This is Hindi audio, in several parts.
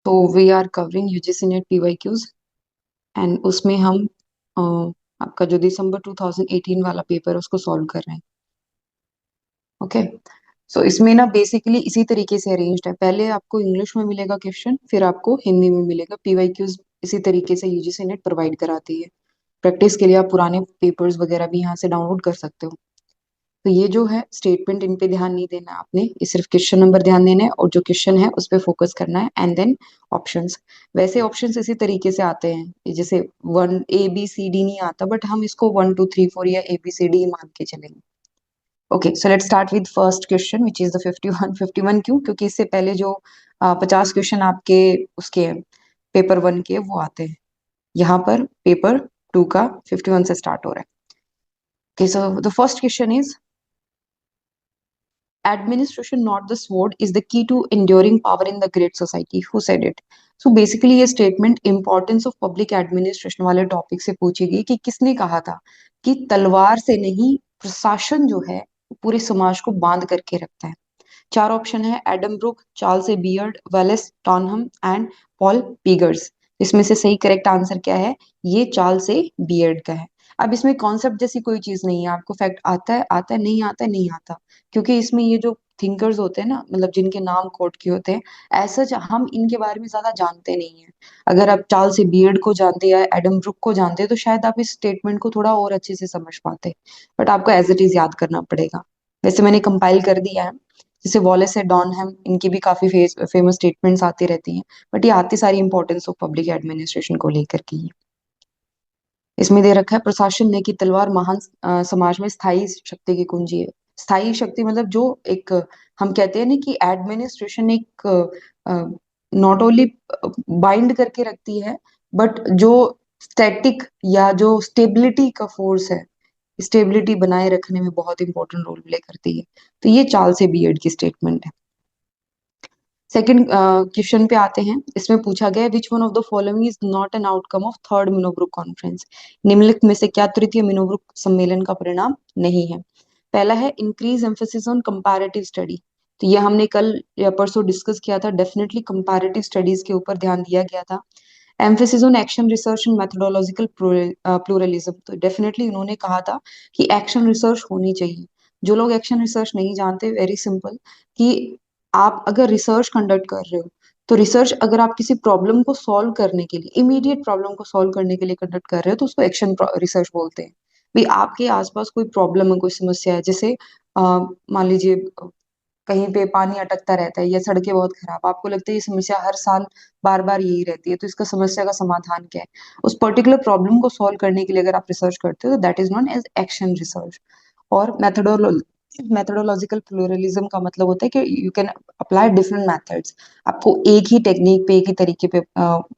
तो we are covering UGC NET PYQs and उसमें हम अ, आपका जो दिसंबर 2018 वाला पेपर है उसको सॉल्व कर रहे हैं। ओके। सो इसमें ना बेसिकली इसी तरीके से अरेंज्ड है, पहले आपको इंग्लिश में मिलेगा क्वेश्चन, फिर आपको हिंदी में मिलेगा। पीवाईक्यूज इसी तरीके से यूजीसी नेट प्रोवाइड कराती है। प्रैक्टिस के लिए आप पुराने पेपर्स वगैरह भी यहाँ से डाउनलोड कर सकते हो। तो ये जो है स्टेटमेंट, इन पे ध्यान नहीं देना है आपने, ये सिर्फ क्वेश्चन नंबर ध्यान देना है और जो क्वेश्चन है उस पे फोकस करना है एंड देन ऑप्शंस। वैसे ऑप्शंस इसी तरीके से आते हैं, ये जैसे one A B C D नहीं आता, बट हम इसको 1 2 3 4 या ए बी सी डी मान के चलेंगे। Okay, so let's start with first question which is the 51। क्यों? क्योंकि इससे पहले जो 50 क्वेश्चन आपके उसके पेपर 1 के वो आते हैं, यहाँ पर पेपर 2 का 51 से स्टार्ट हो रहा है। Okay, so the first question is administration not the sword is the key to enduring power in the great society, who said it? So basically ये statement importance of public administration वाले टॉपिक से पूछी गई कि किसने कहा था कि तलवार से नहीं, प्रशासन जो है पूरे समाज को बांध करके रखता है। चार ऑप्शन है, Adam Brook, Charles A Beard, Wallace Donham and Paul Pigors. इसमें से सही करेक्ट आंसर क्या है? ये चार्ल्स ए बियर्ड का है। अब इसमें कॉन्सेप्ट जैसी कोई चीज नहीं है, आपको फैक्ट आता है आता है, नहीं आता है नहीं आता, क्योंकि इसमें ये जो थिंकर्स होते हैं ना, मतलब जिनके नाम कोट किए होते हैं, ऐसा हम इनके बारे में ज्यादा जानते नहीं है। अगर आप चार्ल्स ए बियर्ड को जानते या एडम ब्रूक को जानते तो शायद आप इस स्टेटमेंट को थोड़ा और अच्छे से समझ पाते, बट आपको एज इट इज याद करना पड़ेगा। वैसे मैंने कंपाइल कर दिया है, जैसे वॉलेस है, डॉनहम, इनकी भी काफी फेमस स्टेटमेंट्स आती रहती हैं, बट ये आती सारी इंपॉर्टेंस ऑफ पब्लिक एडमिनिस्ट्रेशन को लेकर की है। इसमें दे रखा है, प्रशासन ने की तलवार महान समाज में स्थायी शक्ति की कुंजी है। स्थायी शक्ति मतलब जो एक हम कहते हैं ना कि एडमिनिस्ट्रेशन एक नॉट ओनली बाइंड करके रखती है, बट जो स्टैटिक या जो स्टेबिलिटी का फोर्स है, स्टेबिलिटी बनाए रखने में बहुत इंपॉर्टेंट रोल प्ले करती है। तो ये चार्ल्स ए बियर्ड की स्टेटमेंट है। सेकंड क्वेश्चन पे आते हैं। इसमें पूछा गया, which one of the following is not an outcome of third Minnowbrook conference? निम्नलिखित में से क्या तृतीय मिनोब्रुक सम्मेलन का परिणाम नहीं है? पहला है, increase emphasis on comparative study. तो ये हमने कल या परसों डिस्कस किया था, डेफिनेटली कंपैरेटिव स्टडीज के ऊपर ध्यान दिया गया था। Emphasis on action research and methodological pluralism, तो डेफिनेटली उन्होंने कहा था कि एक्शन रिसर्च होनी चाहिए। जो लोग एक्शन रिसर्च नहीं जानते, वेरी सिंपल, कि आप अगर रिसर्च कंडक्ट कर रहे हो तो रिसर्च अगर आप किसी प्रॉब्लम को सॉल्व करने के लिए, इमीडिएट प्रॉब्लम को सॉल्व करने के लिए कंडक्ट कर रहे हो तो उसको एक्शन रिसर्च बोलते हैं। भाई आपके आसपास कोई प्रॉब्लम है, कोई समस्या है, जैसे मान लीजिए कहीं पे पानी अटकता रहता है या सड़कें बहुत खराब, आपको लगता है ये समस्या हर साल बार बार यही रहती है, तो इसका समस्या का समाधान क्या है? उस पर्टिकुलर प्रॉब्लम को सॉल्व करने के लिए अगर आप रिसर्च करते हो तो that is known as action research. और मेथोडोलॉजिकल प्लूरलिज्म का मतलब होता है कि you can apply different methods. आपको एक ही टेक्निक पे, एक ही तरीके पे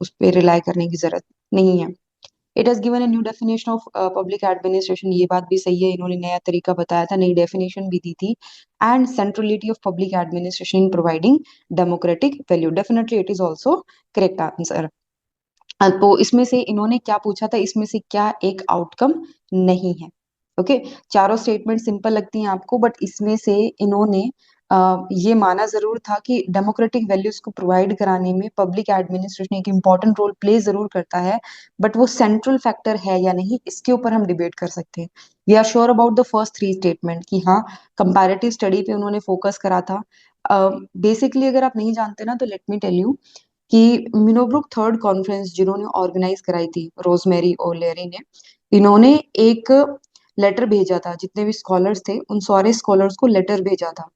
उस पे रिलाई करने की जरूरत नहीं है। It has given a new definition of public administration, ये बात भी सही है, इन्होंने नया तरीका बताया था, नई डेफिनेशन भी दी थी। And centrality of public administration in providing democratic value, definitely it is also correct answer. तो इसमें से इन्होंने क्या पूछा था, इसमें से क्या एक आउटकम नहीं है? ओके, चारों स्टेटमेंट सिंपल लगती हैं आपको, बट इसमें से इन्होंने ये माना जरूर था कि डेमोक्रेटिक वैल्यूज को प्रोवाइड कराने में पब्लिक एडमिनिस्ट्रेशन एक इंपॉर्टेंट रोल प्ले जरूर करता है, बट वो सेंट्रल फैक्टर है या नहीं, इसके ऊपर हम डिबेट कर सकते हैं। We are sure about the first 3 statement कि हाँ, कंपैरेटिव स्टडी पे उन्होंने फोकस करा था। बेसिकली अगर आप नहीं जानते ना, तो लेट मी टेल यू कि मिनोब्रुक थर्ड कॉन्फ्रेंस जिन्होंने ऑर्गेनाइज कराई थी, रोजमेरी ओलेरी ने, इन्होंने एक लेटर भेजा था, जितने भी स्कॉलर्स थे उन सारे स्कॉलर्स को लेटर भेजा था।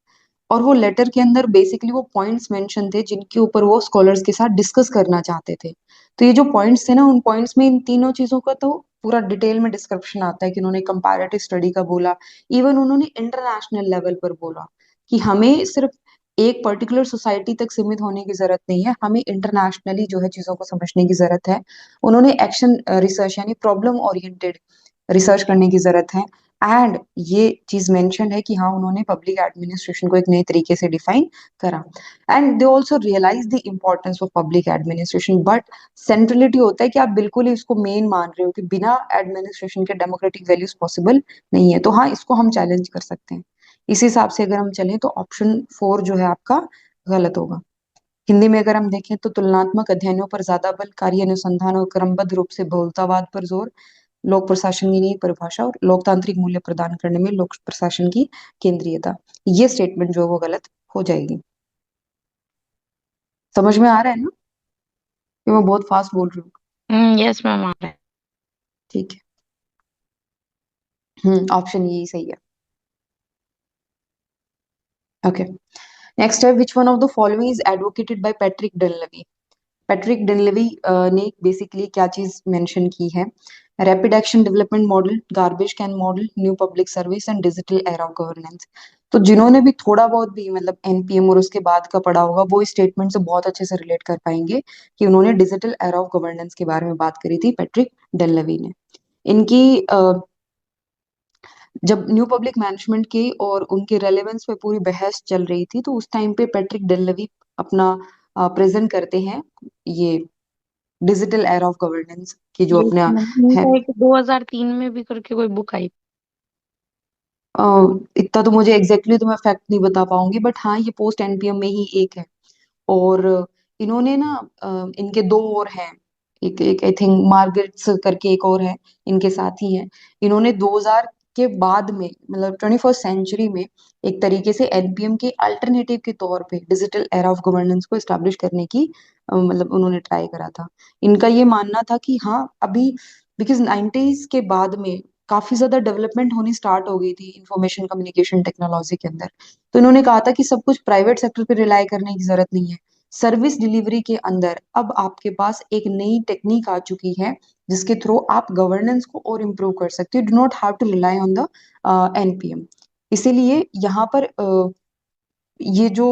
और वो लेटर के अंदर बेसिकली वो पॉइंट्स मेंशन थे जिनके ऊपर वो स्कॉलर्स के साथ डिस्कस करना चाहते थे। तो ये जो पॉइंट्स थे ना, उन पॉइंट्स में इन तीनों चीजों का तो पूरा डिटेल में डिस्क्रिप्शन आता है कि उन्होंने कंपैरेटिव स्टडी का बोला, इवन उन्होंने इंटरनेशनल लेवल पर बोला कि हमें सिर्फ एक पर्टिकुलर सोसाइटी तक सीमित होने की जरूरत नहीं है, हमें इंटरनेशनली जो है चीजों को समझने की जरूरत है। उन्होंने एक्शन रिसर्च यानी प्रॉब्लम ओरिएंटेड रिसर्च करने की जरूरत है। एंड ये चीज मेंशन है कि हाँ, उन्होंने पब्लिक एडमिनिस्ट्रेशन को एक नए तरीके से डिफाइन करा। And they also realise the importance of public administration, but centrality होता है कि आप बिल्कुल ही इसको मेन मान रहे हो कि बिना एडमिनिस्ट्रेशन के डेमोक्रेटिक वैल्यूज पॉसिबल नहीं है, तो हाँ, इसको हम चैलेंज कर सकते हैं। इस हिसाब से अगर हम चलें तो ऑप्शन 4 जो है आपका गलत होगा। हिंदी में अगर हम देखें तो तुलनात्मक अध्ययनों पर ज्यादा बल, कार्य अनुसंधान और क्रमबद्ध रूप से बहुलतावाद पर जोर, लोक प्रशासन की नई परिभाषा और लोकतांत्रिक मूल्य प्रदान करने में लोक प्रशासन की केंद्रीयता। ये स्टेटमेंट जो है वो गलत हो जाएगी। समझ में आ रहा है ना कि मैं बहुत फास्ट बोल रही हूँ? यस मैम, आ रहा है। ठीक है। ऑप्शन यही सही है। ओके। नेक्स्ट है, which one of the following is advocated by Patrick Dunleavy. Patrick Dunleavy ने बेसिकली क्या चीज मेंशन की है? Rapid action development model, garbage can model, new public service and digital era of governance. तो जिन्होंने भी थोड़ा बहुत भी मतलब एनपीएम और उसके बाद का पढ़ा होगा वो इस स्टेटमेंट से बहुत अच्छे से रिलेट कर पाएंगे कि उन्होंने डिजिटल एरा ऑफ गवर्नेंस के बारे में बात करी थी, पैट्रिक डनलवी ने। इनकी जब न्यू पब्लिक मैनेजमेंट की और उनके रेलेवेंस पे पूरी बहस चल रही थी, तो उस टाइम पे पैट्रिक डेलवी अपना प्रेजेंट करते हैं ये डिजिटल एरा ऑफ गवर्नेंस की जो यस अपना मैम, है। इनका एक 2003 में भी करके कोई बुक आई। अ, इतना तो मुझे एग्जैक्टली तो मैं फैक्ट नहीं बता पाऊंगी, बट हाँ ये पोस्ट एनपीएम में ही एक है। और इन्होंने ना इनके दो और हैं, एक एक आई थिंक मार्गरेट्स करके एक और है, इनके साथ ही हैं। इन्होंने 2000 के बाद में मतलब 21st सेंचुरी में एक तरीके से एनपीएम के अल्टरनेटिव के तौर पे डिजिटल एरा ऑफ गवर्नेंस को एस्टैब्लिश करने की मतलब उन्होंने ट्राई करा था। इनका ये मानना था कि हाँ अभी बिकॉज 90s के बाद में काफी ज्यादा डेवलपमेंट होनी स्टार्ट हो गई थी इंफॉर्मेशन कम्युनिकेशन टेक्नोलॉजी के अंदर। तो इन्होंने कहा था कि सब कुछ प्राइवेट सेक्टर पे रिलाई करने की जरूरत नहीं है। सर्विस डिलीवरी के अंदर अब आपके पास एक नई टेक्निक आ चुकी है जिसके थ्रू आप गवर्नेंस को और इम्प्रूव कर सकते हो, do not have to rely on the NPM. इसीलिए यहाँ पर ये जो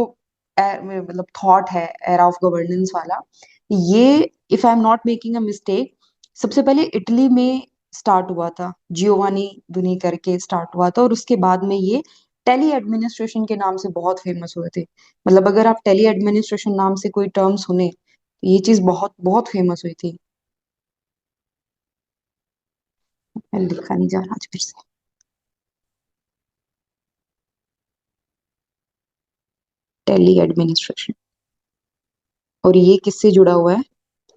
मतलब थॉट है एरा ऑफ गवर्नेंस वाला, ये if I am not making a mistake सबसे पहले इटली में स्टार्ट हुआ था, जियोवानी दुनी करके स्टार्ट हुआ था, और उसके बाद में ये टेली एडमिनिस्ट्रेशन के नाम से बहुत फेमस हुए थे। मतलब अगर आप टेली एडमिनिस्ट्रेशन नाम से कोई टर्म सुने तो ये चीज बहुत बहुत फेमस हुई थी। लिखा नहीं जा रहा आज फिर से। टेली एडमिनिस्ट्रेशन, और ये किससे जुड़ा हुआ है?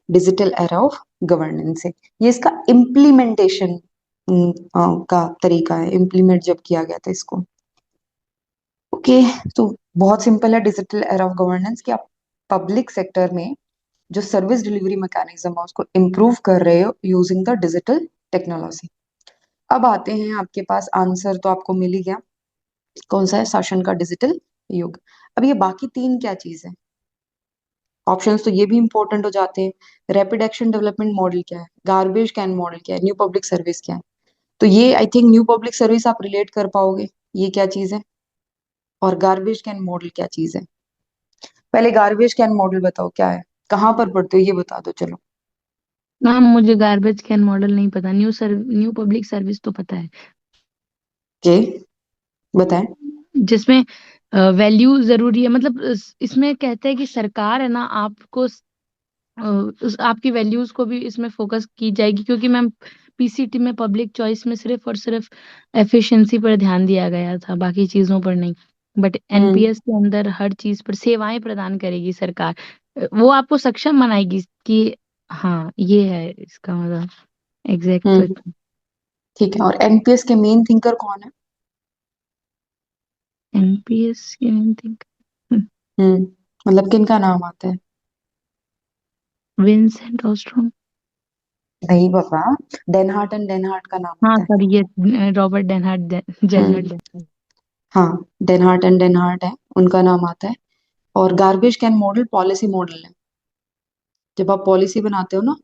डिजिटल एरा ऑफ गवर्नेंस है। ये इसका इम्प्लीमेंटेशन का तरीका है, इम्प्लीमेंट जब किया गया था इसको। ओके। तो बहुत सिंपल है डिजिटल एरा ऑफ गवर्नेंस कि आप पब्लिक सेक्टर में जो सर्विस डिलीवरी मैकेनिज्म है उसको इम्प्रूव कर रहे हो यूजिंग द डिजिटल टेक्नोलॉजी। अब आते हैं आपके पास आंसर तो आपको मिल ही गया, कौन सा है? शासन का डिजिटल युग। अब ये बाकी तीन क्या चीज है? ऑप्शंस तो ये भी इंपॉर्टेंट हो जाते हैं। रैपिड एक्शन डेवलपमेंट मॉडल क्या है? गार्बेज कैन मॉडल क्या है? न्यू पब्लिक सर्विस क्या है? तो ये I think new public service आप रिलेट कर पाओगे, ये क्या चीज है, और गार्बेज कैन मॉडल क्या चीज है? पहले गार्बेज कैन मॉडल बताओ क्या है, कहाँ पर पढ़ते हो ये बता दो चलो। मैम मुझे गार्बेज कैन मॉडल नहीं पता, न्यू पब्लिक सर्विस तो पता है। के बताएं। जिसमें वैल्यू जरूरी है, मतलब इसमें कहते हैं कि सरकार है ना आपको आपकी वैल्यूज को भी इसमें फोकस की जाएगी, क्योंकि मैम पीसीटी में पब्लिक चॉइस में सिर्फ और सिर्फ एफिशिएंसी पर ध्यान दिया गया था, बाकी चीजों पर नहीं। बट हम्म एनपीएस के अंदर हर चीज पर सेवाएं प्रदान करेगी सरकार। वो आपको सक्षम बनाएगी कि हाँ ये है इसका मतलब एग्जैक्ट तो हम्म इतना। ठीक है। और एनपीएस के मेन थिंकर कौन है? एनपीएस की थिंक हम्म मतलब किन का नाम आता है? विंसेंट ऑस्ट्रोम। नहीं बाबा, डेनहार्ट एंड डेनहार्ट का नाम हाँ आता है। सॉरी, ये रॉबर्ट हम्म जेनहार्ड। हाँ, डेनहार्ट एंड डेनहार्ट है, उनका नाम आता है। और garbage can model policy model है। जब आप पॉलिसी बनाते हो ना,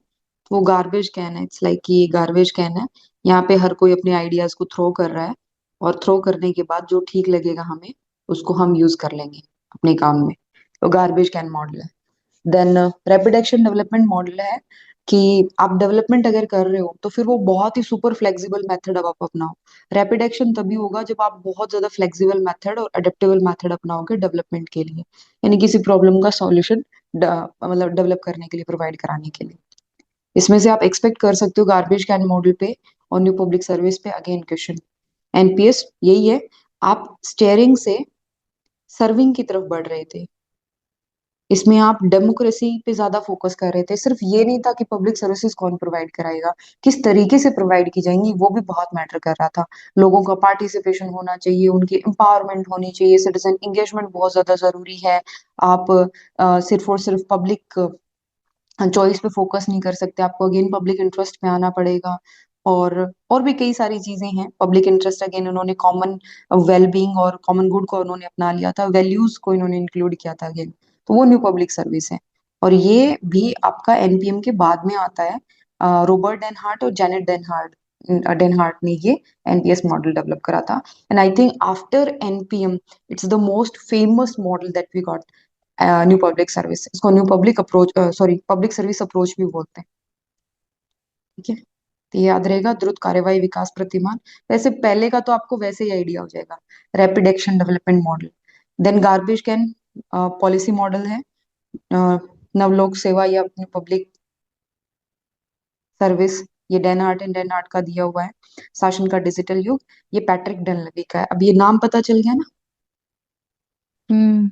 वो गार्बेज कैन है, इट्स लाइक कि ये गार्बेज कैन है, यहाँ पे हर कोई अपने आइडियाज को थ्रो कर रहा है, और थ्रो करने के बाद जो ठीक लगेगा हमें उसको हम यूज कर लेंगे अपने काम में। तो गार्बेज कैन मॉडल है। Then rapid action development model है कि आप डेवलपमेंट अगर कर रहे हो तो फिर वो बहुत ही सुपर फ्लेक्सिबल मेथड अब आप अपनाओ। रैपिड एक्शन तभी होगा जब आप बहुत ज्यादा फ्लेक्सिबल मेथड और अडेप्टेबल मेथड अपनाओगे डेवलपमेंट के लिए, यानी किसी प्रॉब्लम का सॉल्यूशन मतलब डेवलप करने के लिए, प्रोवाइड कराने के लिए। इसमें से आप एक्सपेक्ट कर सकते हो गार्बेज कैन मॉडल पे और न्यू पब्लिक सर्विस पे अगेन क्वेश्चन। एनपीएस यही है, आप स्टेयरिंग से सर्विंग की तरफ बढ़ रहे थे, इसमें आप डेमोक्रेसी पे ज्यादा फोकस कर रहे थे। सिर्फ ये नहीं था कि पब्लिक सर्विसेज कौन प्रोवाइड कराएगा, किस तरीके से प्रोवाइड की जाएंगी वो भी बहुत मैटर कर रहा था। लोगों का पार्टिसिपेशन होना चाहिए, उनकी एम्पावरमेंट होनी चाहिए, सिटीजन एंगेजमेंट बहुत ज्यादा जरूरी है। आप सिर्फ और सिर्फ पब्लिक चॉइस पे फोकस नहीं कर सकते, आपको अगेन पब्लिक इंटरेस्ट में आना पड़ेगा। और और भी कई सारी चीजें हैं। पब्लिक इंटरेस्ट अगेन उन्होंने कॉमन वेलबींग और कॉमन गुड को उन्होंने अपना लिया था, वैल्यूज को इन्होंने इंक्लूड किया था अगेन। तो वो न्यू पब्लिक सर्विस है। और ये भी आपका एनपीएम के बाद में आता है। रॉबर्ट डेनहार्ट और जेनेट डेनहार्ट डेनहार्ट ने ये एनपीएस मॉडल डेवलप करा था। And I think after NPM it's the most famous model that we got, new public service. इसको new public approach, sorry public service approach भी बोलते हैं। ठीक है, तो ये याद रहेगा, द्रुत कार्यवाही विकास प्रतिमान। वैसे पहले का तो आपको वैसे ही आइडिया हो जाएगा, rapid action development model. Then garbage can policy model है, नवलोक सेवा या अपनी पब्लिक सर्विस, ये डेनहार्ट एंड डेनहार्ट का दिया हुआ है। शासन का डिजिटल युग, ये पैट्रिक डनलवी का है। अब ये नाम पता चल गया ना, हम्म।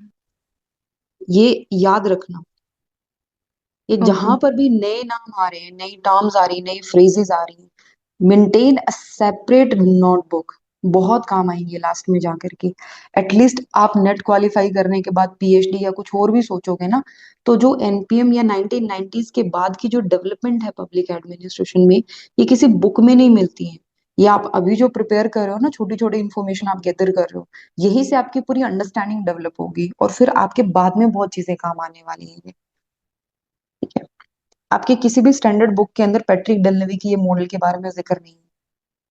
ये याद रखना। ये ओके। जहां पर भी नए नाम आ रहे हैं, नई टर्म्स आ रही हैं, नई फ्रेजेस आ रही हैं, मेंटेन अ सेपरेट नोटबुक। बहुत काम आएंगे लास्ट में जाकर के। एटलीस्ट आप नेट क्वालिफाई करने के बाद पीएचडी या कुछ और भी सोचोगे ना, तो जो एनपीएम या 1990s के बाद की जो डेवलपमेंट है पब्लिक एडमिनिस्ट्रेशन में, ये किसी बुक में नहीं मिलती है। ये आप अभी जो प्रिपेयर कर रहे हो ना, छोटी छोटी इन्फॉर्मेशन आप गैदर कर रहे हो, यही से आपकी पूरी अंडरस्टैंडिंग डेवलप होगी और फिर आपके बाद में बहुत चीजें काम आने वाली हैं ये। ठीक है, आपके किसी भी स्टैंडर्ड बुक के अंदर पैट्रिक डेलनवी की ये मॉडल के बारे में जिक्र नहीं है।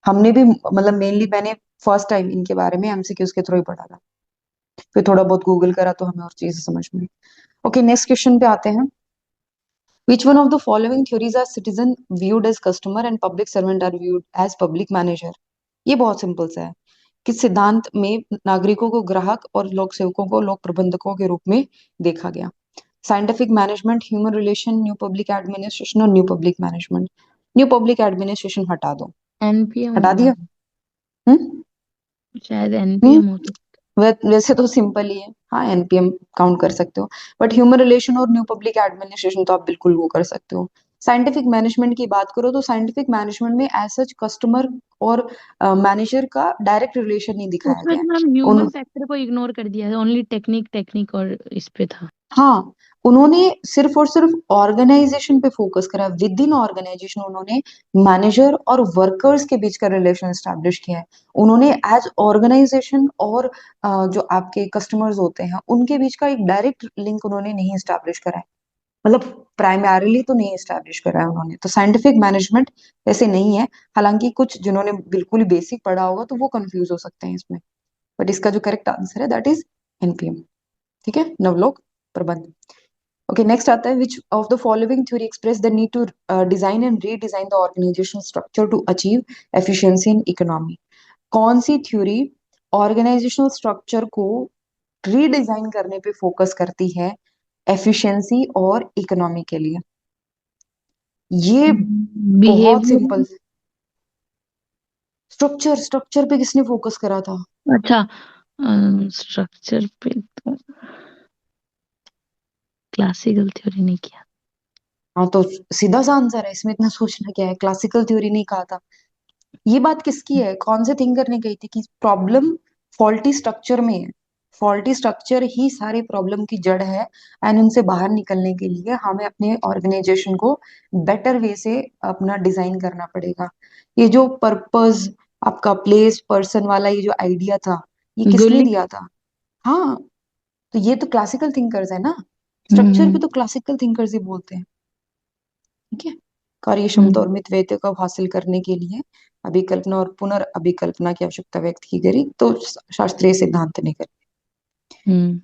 हमने भी मतलब मेनली मैंने फर्स्ट टाइम इनके बारे में एमसीक्यूज के थ्रू ही पढ़ा था, फिर थोड़ा बहुत गूगल करा तो हमें और चीजें समझ में आई। ओके, नेक्स्ट क्वेश्चन पे आते हैं। Which one of the following theories are citizen viewed as customer and public servant are viewed as public manager? ये बहुत सिंपल सा है। किस सिद्धांत में नागरिकों को ग्राहक और लोक सेवकों को लोक प्रबंधकों के रूप में देखा गया? Scientific management, human relation, new public administration और new public management. New public administration हटा दो। एनपीएम हटा होगा। दिया? हम्म। शायद हम्म। एनपीएम हो तो। वैसे तो सिंपल ही है, हाँ एनपीएम काउंट कर सकते हो। बट ह्यूमन रिलेशन और न्यू पब्लिक एडमिनिस्ट्रेशन तो आप बिल्कुल वो कर सकते हो। साइंटिफिक मैनेजमेंट की बात करो तो साइंटिफिक मैनेजमेंट में एज सच कस्टमर और मैनेजर का डायरेक्ट रिलेशन नहीं दिखाया उसमें गया तो है। मैम ह्यूमन फैक्टर को इग्नोर कर दिया है, ओनली टेक्निक टेक्निक और इस पे था। हाँ, उन्होंने सिर्फ और सिर्फ ऑर्गेनाइजेशन पे फोकस करा। विद इन ऑर्गेनाइजेशन उन्होंने मैनेजर और वर्कर्स के बीच का रिलेशन स्टैब्लिश किया है। उन्होंने एज ऑर्गेनाइजेशन और जो आपके कस्टमर्स होते हैं उनके बीच का एक डायरेक्ट लिंक उन्होंने नहीं स्टैब्लिश करा है। मतलब प्राइमरली तो नहीं स्टैब्लिश करा है उन्होंने। तो साइंटिफिक मैनेजमेंट ऐसे नहीं है। हालांकि कुछ जिन्होंने बिल्कुल ही बेसिक पढ़ा होगा तो वो कंफ्यूज हो सकते हैं इसमें। बट इसका जो करेक्ट आंसर है दैट इज एनपीएम। ठीक है, नवलोक प्रबंध। ओके, नेक्स्ट आता है, which of the following theory express the need to design and redesign the organisation structure to achieve efficiency and economy? कौन सी थ्योरी ऑर्गेनाइजेशनल स्ट्रक्चर को रीडिजाइन करने पे फोकस करती है एफिशिएंसी और इकोनॉमी के लिए? ये बहुत बिहेवियर। सिंपल। स्ट्रक्चर, स्ट्रक्चर पे किसने फोकस करा था? अच्छा, स्ट्रक्चर पे तो क्लासिकल थ्योरी नहीं किया। हाँ तो सीधा सा आंसर है, इसमें इतना सोचना क्या है, क्लासिकल थ्योरी नहीं कहा था। ये बात किसकी है, कौन से थिंकर ने कही थी कि प्रॉब्लम फॉल्टी स्ट्रक्चर में है? फॉल्टी स्ट्रक्चर ही सारी प्रॉब्लम की जड़ है। एंड उनसे बाहर निकलने के लिए हमें अपने ऑर्गेनाइजेशन को बेटर वे से अपना डिजाइन करना पड़ेगा। ये जो पर्पस, आपका प्लेस पर्सन वाला ये जो आइडिया था, ये किसने गुल्ली। दिया था? हाँ, तो ये तो क्लासिकल थिंकर्स है ना। स्ट्रक्चर हम्म। भी तो क्लासिकल थिंकर्स ही बोलते हैं। ठीक है, कार्य क्षमता हम्म। और मितव्ययिता को हासिल करने के लिए अभिकल्पना और पुनर्अभिकल्पना की आवश्यकता व्यक्त की गई, तो शास्त्रीय सिद्धांत ने करी। Hmm.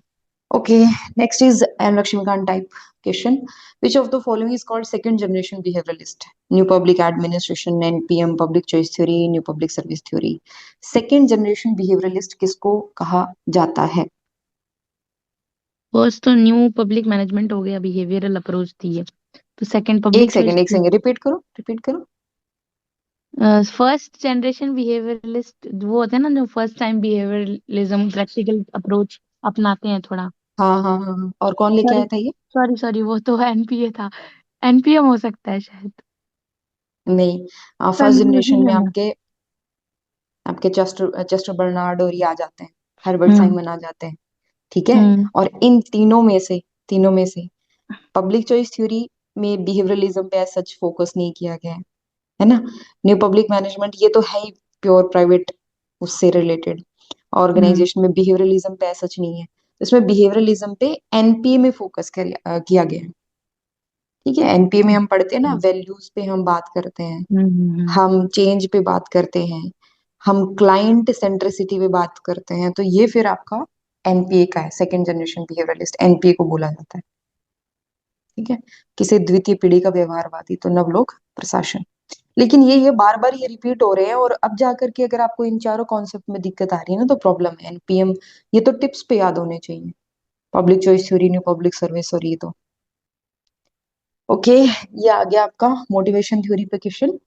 Okay, next is M Laxmikanth type question. Which of the following is called second generation behaviouralist? New public administration, NPM, public choice theory, new public service theory. Second generation behaviouralist किसको कहा जाता है? फर्स्ट तो न्यू पब्लिक मैनेजमेंट हो गया, बिहेवियरल अप्रोच थी है। तो सेकंड एक पब्लिक चॉइस सेकेंड, एक थी। सेकेंड, रिपीट करो, रिपीट करो। फर्स्ट जनरेशन बिहेवियरलिस्ट वो होते हैं ना, जो first time behaviourism practical approach अपनाते हैं थोड़ा। हाँ हाँ हाँ हाँ। और कौन लेके सॉरी, आया था ये? सॉरी सॉरी, वो तो एनपीए था। एनपीएम हो सकता है शायद। नहीं, फर्स्ट जनरेशन कंफ्यूजन में है ना। आपके आपके चेस्टर चेस्टर बर्नार्ड और ये आ जाते हैं, हर्बर्ट हम्म। साइमन आ जाते हैं। ठीक है। हम्म। और इन तीनों में से पब्लिक चॉइस थ्योरी में बिहेवियरलिज्म पे सच फोकस नहीं किया गया है ना। न्यू पब्लिक मैनेजमेंट ये तो है ही प्योर प्राइवेट, उससे रिलेटेड। हम्म। ऑर्गेनाइजेशन में बिहेवियरलिज्म पे सच नहीं है, इसमें बिहेवियरलिज्म पे एनपीए में फोकस किया गया है। ठीक है, एनपीए में हम पढ़ते हैं ना, वैल्यूज पे हम बात करते हैं, हम्म। हम चेंज पे बात करते हैं, हम क्लाइंट सेंट्रिसिटी पे बात करते हैं, तो ये फिर आपका एनपीए का है, सेकंड जनरेशन बिहेवियरलिस्ट एनपीए को बोला जाता है। ठीक है। किसे द्वितीय पीढ़ी का व्यवहारवादी, तो नवलोक प्रशासन। लेकिन ये बार बार ये रिपीट हो रहे हैं, और अब जाकर के अगर आपको इन चारों कॉन्सेप्ट में दिक्कत आ रही है ना, तो प्रॉब्लम है। एनपीएम ये तो टिप्स पे याद होने चाहिए, public choice theory, new public service, और ये तो ओके। ये आ गया आपका मोटिवेशन थ्योरी पे question.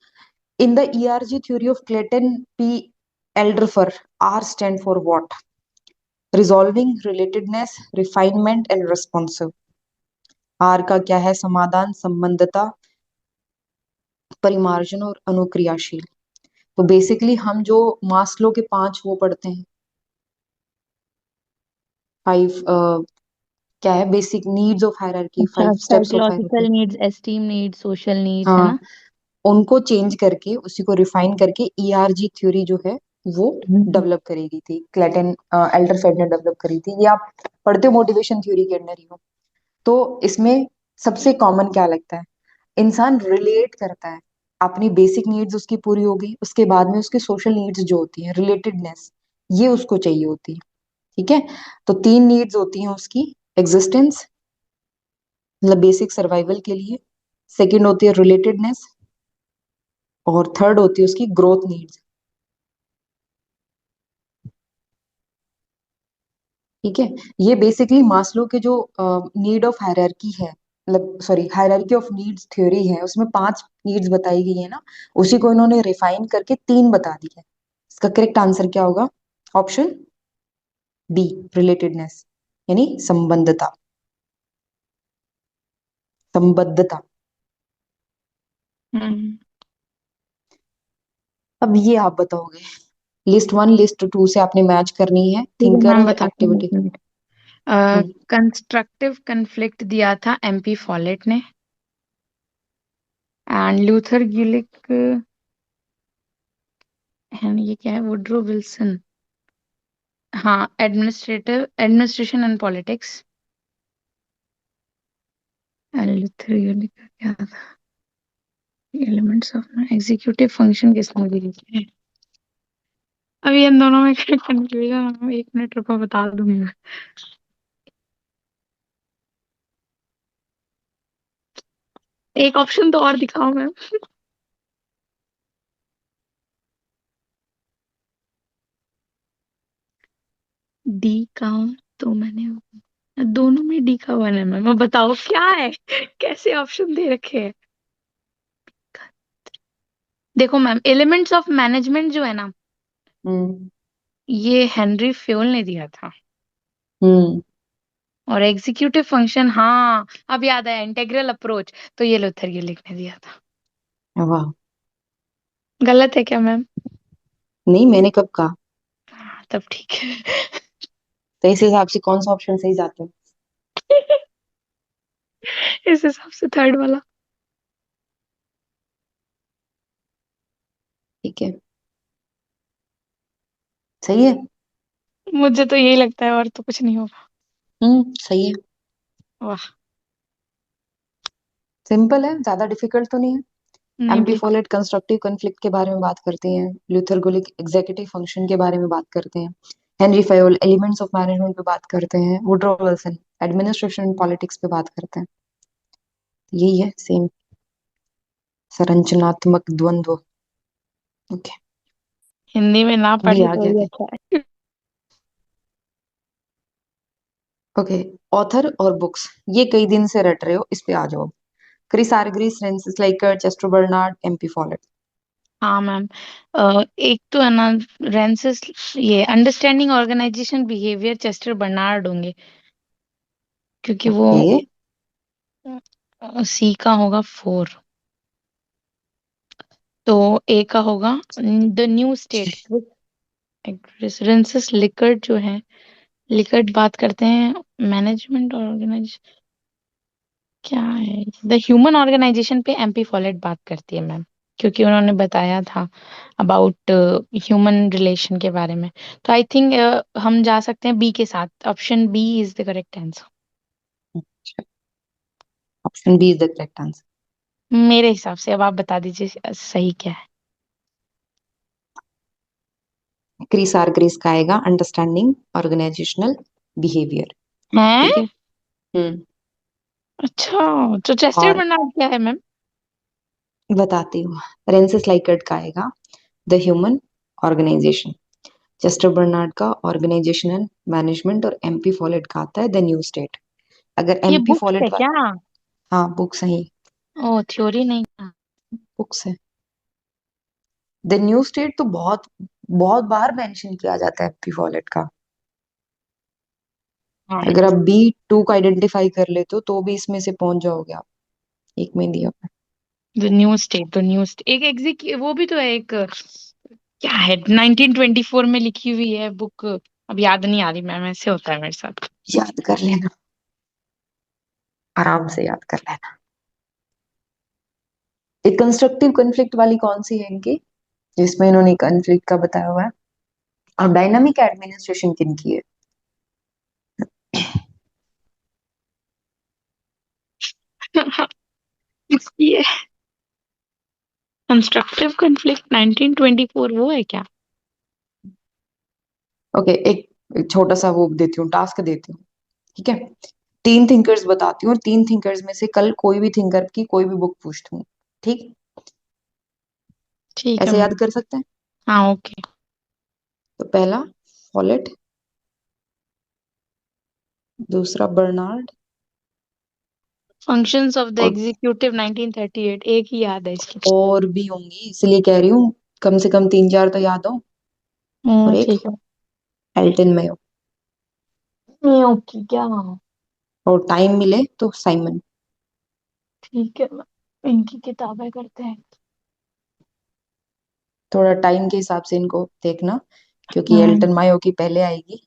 In the ERG theory of Clayton P Alderfer, R stand for what? Resolving, relatedness, refinement and responsive. R का क्या है? समाधान, संबंधता, परिमार्जन और अनुक्रियाशील। तो बेसिकली हम जो मास्लो के 5 वो पढ़ते हैं, 5 क्या है, बेसिक नीड्स ऑफ हायरार्की, अच्छा, 5 steps of psychological hierarchy. Needs, esteem needs, social needs, है हाँ, ना। उनको चेंज करके, उसी को रिफाइन करके ईआरजी थ्योरी जो है वो हम्म। डेवलप करी गई थी, क्लेटन एल्डरफेल्ड ने डेवलप करी थी। ये आप पढ़ते हो मोटिवेशन थ्योरी के अंदर ही हो। तो इसमें सबसे कॉमन क्या लगता है? इंसान रिलेट करता है, अपनी बेसिक नीड्स उसकी पूरी हो गई, उसके बाद में उसके सोशल नीड्स जो होती हैं, रिलेटेडनेस, ये उसको चाहिए होती है। ठीक है। तो 3 नीड्स होती हैं उसकी: एग्जिस्टेंस, मतलब बेसिक सर्वाइवल के लिए, सेकंड होती है रिलेटेडनेस, और थर्ड होती है उसकी ग्रोथ नीड्स। ठीक है। ये बेसिकली मास्लो के जो नीड ऑफ हायरार्की है, मतलब sorry, hierarchy of needs theory है, उसमें 5 नीड्स बताई गई है ना, उसी को इन्होंने रिफाइन करके 3 बता दी है। इसका करेक्ट आंसर क्या होगा? ऑप्शन बी, रिलेटेडनेस, यानी संबंधता, संबद्धता। हम्म। अब ये आप बताओगे, लिस्ट 1 लिस्ट 2 से आपने मैच करनी है ठीक है, थिंकर मैं और बताती हूँ, एक्टिविटी। एक मिनट। हम्म कंस्ट्रक्टिव कन्फ्लिक्ट दिया था एमपी फॉलेट ने, एंड लूथर गिलिक, एंड ये क्या है, वुड्रो विल्सन। हाँ, administration and politics. And Luther Gulick का क्या था, एलिमेंट्स ऑफ एग्जीक्यूटिव फंक्शन किसने दी है। अभी इन दोनों में क्या कंफ्यूजन है, एक मिनट रुको, बता दूंगी मैं। एक ऑप्शन तो और दिखाओ मैम। डी का, तो मैंने दोनों में डी का वन है मैम, अब बताओ क्या है। कैसे ऑप्शन दे रखे हैं। देखो मैम, एलिमेंट्स ऑफ मैनेजमेंट जो है ना, हम्म ये हेनरी फ्योल ने दिया था। हम्म। और एग्जीक्यूटिव फंक्शन, हाँ अब याद आया, इंटेग्रल अप्रोच, तो ये लुथर गिलिक ने दिया था। वाह। गलत है क्या मैम? नहीं, मैंने कब कहा? हाँ, तब ठीक है। तो इस हिसाब से कौन सा ऑप्शन सही जाता है? इस हिसाब से थर्ड वाला। ठीक है, सही है। मुझे तो यही लगता है, और तो कुछ नहीं होगा। सही है। वाह। सिंपल है, ज्यादा डिफिकल्ट तो नहीं है। नहीं, एम्पी बिल्कुल। फॉलेट कंस्ट्रक्टिव कॉन्फ्लिक्ट के बारे में बात करते हैं, ल्यूथर गुलिक एग्जीक्यूटिव फंक्शन के बारे में बात करते हैं, Henry Fayol elements of management पे बात करते हैं, Woodrow Wilson administration and politics पे बात करते हैं। यही है सेम, संरचनात्मक द्वंद्व। ओके। हिंदी में ना ये पढ़े आ तो गया ही क्या? अच्छा है। ओके। ऑथर और बुक्स, ये कई दिन से रट रहे हो, इस पे आ जाओ। Chris Argyris, Francis Likert, Chester Barnard, MP Follett. हाँ मैम। एक तो है ना, रेंसिस, ये understanding organisation behaviour, Chester Barnard होंगे। क्योंकि वो ओके। सी का होगा 4। तो ए का होगा द न्यू स्टेट रेसिडेंसेस लिकर्ड जो है, लिकर्ड बात करते हैं मैनेजमेंट ऑर्गेनाइज, क्या है, द ह्यूमन ऑर्गेनाइजेशन पे एमपी फॉलेट बात करती है मैम, क्योंकि उन्होंने बताया था अबाउट ह्यूमन रिलेशन के बारे में। तो आई थिंक हम जा सकते हैं बी के साथ, option B is the correct answer. Option B is the correct answer. मेरे हिसाब से अब आप बता दीजिए सही क्या है। क्रिस आर ग्रेस का आएगा अंडरस्टैंडिंग ऑर्गेनाइजेशनल बिहेवियर। हैं? ठीक है। हम्म। अच्छा, तो चेस्टर और बर्नार्ड क्या है मैम? बताती हूँ। रेंसिस लाइकर्ट का आएगा the human organisation. Chester Barnard का ऑर्गेनाइजेशनल मैनेजमेंट, और एमपी फॉलेट का आता है द न्यू स्टेट। अगर ये एमपी बुक्स है फॉलेट क्या? हाँ बुक्स हैं। ओ, थ्योरी नहीं था। बुक्स है। द न्यू स्टेट तो बहुत बहुत बार मेंशन किया जाता है एमपी फॉलेट का। हाँ, अगर आप बी टू को आइडेंटिफाई कर लेते हो तो भी इसमें से पहुंच जाओगे आप। एक में दिया हुआ the new state, the new state एक एग्जिक वो भी तो है एक, क्या है, 1924 में लिखी हुई है बुक। अब याद नहीं आ रही मैम, ऐसे होता है मेरे साथ। है। याद कर लेना, आराम से याद कर लेना। एक कंस्ट्रक्टिव कन्फ्लिक्ट वाली कौन सी है इनकी, जिसमें इन्होंने कन्फ्लिक्ट का बताया हुआ है। और डायनामिक एडमिनिस्ट्रेशन किन की है। ये कंस्ट्रक्टिव कन्फ्लिक्ट 1924 वो है क्या? ओके, एक छोटा सा वो देती हूँ, टास्क देती हूँ। ठीक है। तीन थिंकर्स बताती हूँ, और तीन थिंकर्स में से कल कोई भी थिंकर की कोई भी बुक पूछती हूँ। ठीक। ठीक है ऐसे याद मैम। कर सकते हैं। हाँ, ओके। तो पहला फॉलेट, दूसरा बर्नार्ड, फंक्शंस ऑफ द और एग्जीक्यूटिव 1938, एक ही याद है इसकी। और भी होंगी इसलिए कह रही हूँ, कम से कम तीन चार तो याद हो। और एक ठीक है। Elton Mayo. ओके क्या? और टाइम मिले तो साइमन। ठीक है मैम, इनकी किताबें करते हैं। थोड़ा टाइम के हिसाब से इनको देखना, क्योंकि हम्म। एल्टन मायो की पहले आएगी।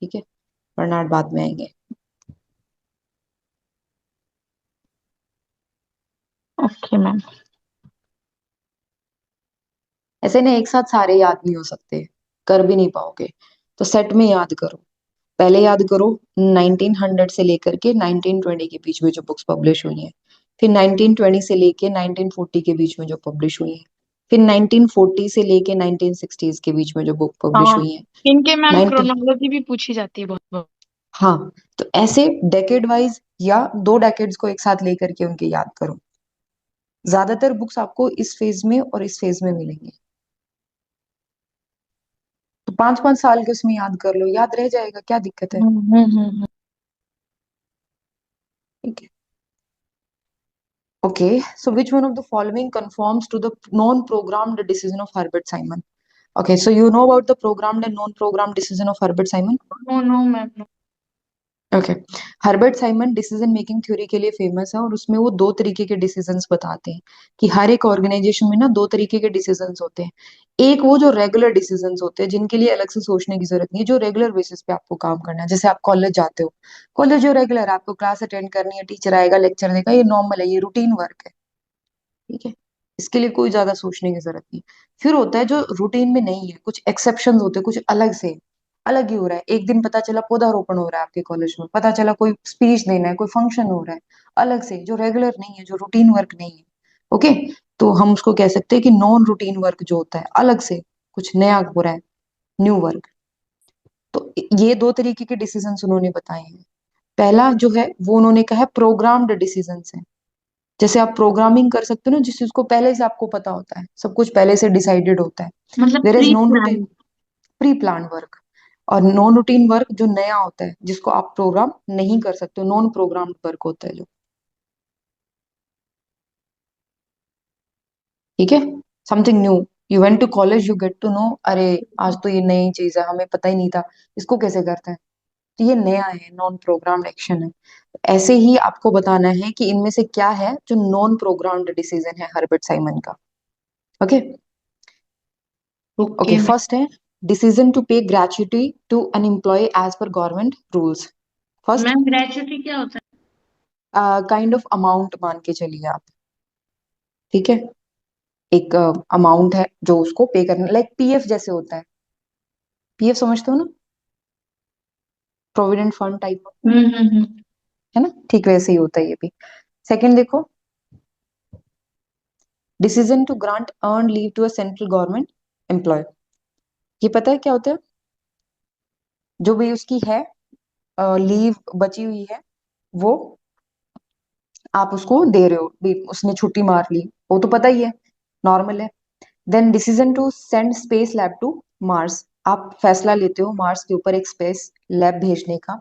ठीक है। बर्नार्ड बाद में आएंगे। Okay ma'am. ऐसे ना एक साथ सारे याद नहीं हो सकते, कर भी नहीं पाओगे। तो सेट में याद करो। पहले याद करो 1900 से लेकर के 1920 के बीच में जो बुक्स पब्लिश हुई हैं। फिर 1920 से लेके 1940 के बीच में जो पब्लिश हुई हैं। फिर 1940 से लेके 1960s के बीच में जो बुक पब्लिश हाँ, हुई हैं। इनके मैम 19 क्रोनोलॉजी भी पूछी जाती है बहुत बहुत। हाँ। तो ऐसे डेकेड वाइज या दो डेकेड्स को एक साथ लेकर के उनके याद करो। ज्यादातर बुक्स आपको इस फेज में और इस फेज में मिलेंगे। तो 5 5 साल के उसमें याद कर लो, याद रह जाएगा, क्या दिक्कत है। ठीक है। Okay, so which one of the following conforms to the non-programmed decision of Herbert Simon? Okay, so you know about the programmed and non-programmed decision of Herbert Simon? No no ma'am. Okay. Herbert Simon decision making theory के लिए फेमस है, और उसमें वो दो तरीके के डिसीजंस बताते हैं कि हर एक ऑर्गेनाइजेशन में ना दो तरीके के डिसीजंस होते हैं। एक वो जो रेगुलर डिसीजंस होते हैं, जिनके लिए अलग से सोचने की जरूरत नहीं है, जो रेगुलर बेसिस पे आपको काम करना है। जैसे आप कॉलेज जाते हो, कॉलेज जो रेगुलर आपको क्लास अटेंड करनी है, टीचर आएगा लेक्चर देगा, ये नॉर्मल है, ये रूटीन वर्क है। ठीक है। इसके लिए कोई ज्यादा सोचने की जरूरत नहीं। फिर होता है जो रूटीन में नहीं है, कुछ एक्सेप्शंस होते हैं, कुछ अलग से अलग ही हो रहा है। एक दिन पता चला पौधारोपण हो रहा है आपके कॉलेज में, पता चला कोई स्पीच देना है, कोई फंक्शन हो रहा है, अलग से जो रेगुलर नहीं है, जो रूटीन वर्क नहीं है। ओके। तो हम उसको कह सकते हैं कि नॉन रूटीन वर्क जो होता है, अलग से कुछ नया हो रहा है, न्यू वर्क। तो ये दो तरीके के डिसीजंस उन्होंने बताए हैं। पहला जो है वो उन्होंने कहा प्रोग्राम्ड डिसीजंस है। जैसे आप प्रोग्रामिंग कर सकते हो ना, जिस चीज को पहले से आपको पता होता है, सब कुछ पहले से डिसाइडेड होता है। मतलब where is pre non routine, plan. Pre plan work. और नॉन रूटीन वर्क जो नया होता है, जिसको आप प्रोग्राम नहीं कर सकते, नॉन प्रोग्राम्ड वर्क होता है जो। ठीक है। Something new, you went to college, you get to know, अरे आज तो ये नई चीज है, हमें पता ही नहीं था, इसको कैसे करते हैं। तो ये नया है, नॉन प्रोग्राम्ड एक्शन है। ऐसे ही आपको बताना है कि इनमें से क्या है जो नॉन प्रोग्राम्ड डिसीजन है हर्बर्ट साइमन का। Okay. Okay, okay ma'am. First है decision to pay gratuity to an employ as per government rules. First, ma'am gratuity क्या होता काइंड ऑफ अमाउंट मान के चलिए आप, ठीक है, एक अमाउंट है जो उसको पे करना, लाइक पीएफ जैसे होता है, पीएफ समझते हो ना, प्रोविडेंट फंड टाइप, है? है ना, ठीक वैसे ही होता है ये भी। सेकंड देखो, decision to grant earn leave to a central government employ. ये पता है क्या होता है? जो भी उसकी है लीव बची हुई है, वो आप उसको दे रहे हो, भी उसने छुट्टी मार ली, वो तो पता ही है, नॉर्मल है। Then decision to send space lab to Mars, आप फैसला लेते हो मार्स के ऊपर एक स्पेस लैब भेजने का।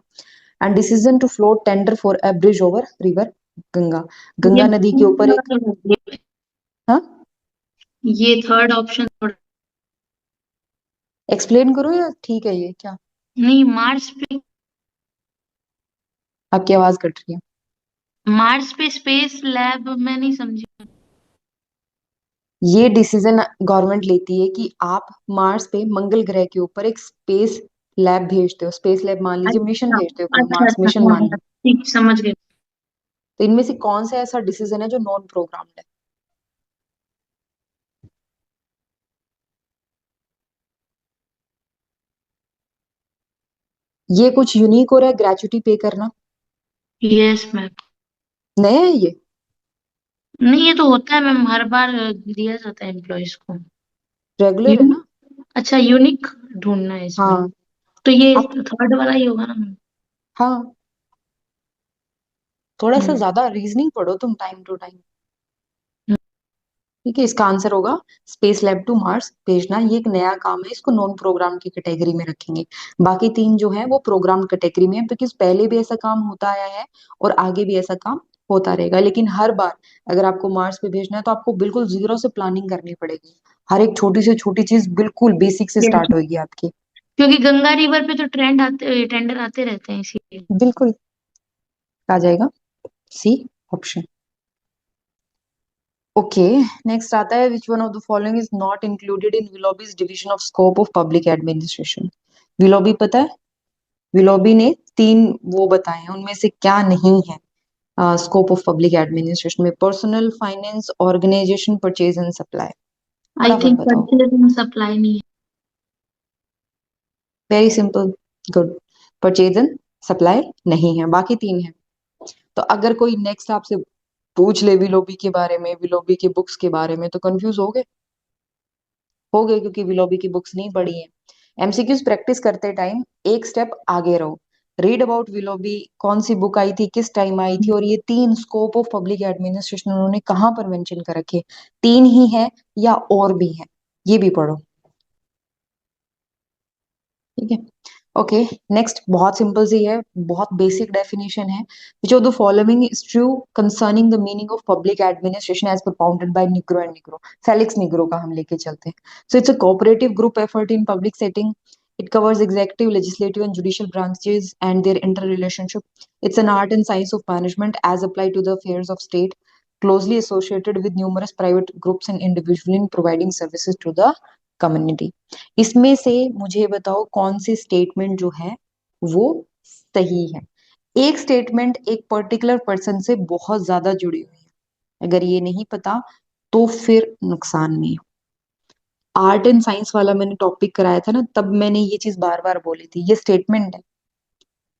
And decision to float tender for a bridge over river Ganga, ये गंगा नदी के ऊपर एक, हाँ, ये थर्ड ऑप्शन थोड़ा। एक्सप्लेन करो या ठीक है ये क्या? नहीं, मार्स पे। आपकी आवाज कट रही है। मार्स पे स्पेस लैब मैं नहीं समझी। ये डिसीजन गवर्नमेंट लेती है कि आप मार्स पे मंगल ग्रह के ऊपर एक स्पेस लैब भेजते हो, स्पेस लैब मान लीजिए, मिशन अच्छा भेजते हो, कोई अच्छा मार्स अच्छा, मिशन मान लो। ठीक समझ गए। तो इनमें से कौन सा ऐसा डिसीजन है जो नॉन प्रोग्राम्ड है? ये कुछ यूनिक हो रहा है, ग्रेचुटी पे करना, यस मैम। नया है ये। नहीं, ये तो होता है मैम, हर बार दिया जाता है एम्प्लॉयज को। रेगुलर है यूनिक। ना। अच्छा, यूनिक ढूंढना है इसमें। हाँ। तो ये आप, थर्ड वाला ही होगा ना मैम? हाँ, थोड़ा सा हम्म। ज्यादा रीजनिंग पढ़ो तुम टाइम टू टाइम। ठीक है, इसका आंसर होगा स्पेस लैब टू मार्स भेजना, ये एक नया काम है, इसको नॉन प्रोग्राम की कैटेगरी में रखेंगे। बाकी तीन जो है वो प्रोग्राम कैटेगरी में है, बिकॉज पहले भी ऐसा काम होता आया है और आगे भी ऐसा काम होता रहेगा। लेकिन हर बार अगर आपको मार्स पे भेजना है तो आपको बिल्कुल जीरो से प्लानिंग करनी पड़ेगी, हर एक छोटी से छोटी चीज बिल्कुल बेसिक से Yes. स्टार्ट होगी आपकी। क्योंकि गंगा रिवर पे तो टेंडर आते रहते हैं इसीलिए। बिल्कुल, आ जाएगा सी ऑप्शन। ओके, नेक्स्ट आता है which one of the following is not included in Willoughby's division of scope of public administration. Willoughby पता है? विलोबी ने तीन वो बताए हैं, उनमें से क्या नहीं है स्कोप ऑफ पब्लिक एडमिनिस्ट्रेशन में? Personnel, finance, organisation, purchase and supply. I फटाफट थिंक बताओ। परचेज एंड सप्लाई नहीं है। Very simple, good, purchase and supply नहीं है, बाकी तीन है। तो अगर कोई नेक्स्ट आपसे पूछ ले विलोबी के बारे में, विलोबी की बुक्स के बारे में, तो कंफ्यूज हो गए क्योंकि विलोबी की बुक्स नहीं पढ़ी है। एमसीक्यूज प्रैक्टिस करते टाइम एक स्टेप आगे रहो, रीड अबाउट विलोबी, कौन सी बुक आई थी, किस टाइम आई थी, और ये तीन स्कोप ऑफ पब्लिक एडमिनिस्ट्रेशन उन्होंने कहाँ पर मेंशन कर रखे, तीन ही है या और भी है, ये भी पढ़ो। ठीक है। ओके, नेक्स्ट बहुत सिंपल सी है, बहुत बेसिक डेफिनेशन है। Which of the following is true concerning the meaning of public administration as propounded by Nigro and Nigro? Felix Nigro का हम लेके चलते हैं। So it's a cooperative group effort in public setting, it covers executive, legislative and judicial branches and their interrelationship. It's an art and science of management as applied to the affairs of state, closely associated with numerous private groups and individuals in providing services to the community. इसमें से मुझे बताओ कौन सी स्टेटमेंट जो है वो सही है? एक स्टेटमेंट एक पर्टिकुलर पर्सन से बहुत ज्यादा जुड़ी हुई है, अगर ये नहीं पता तो फिर नुकसान में। आर्ट एंड साइंस वाला मैंने टॉपिक कराया था ना, तब मैंने ये चीज बार बार बोली थी, ये स्टेटमेंट है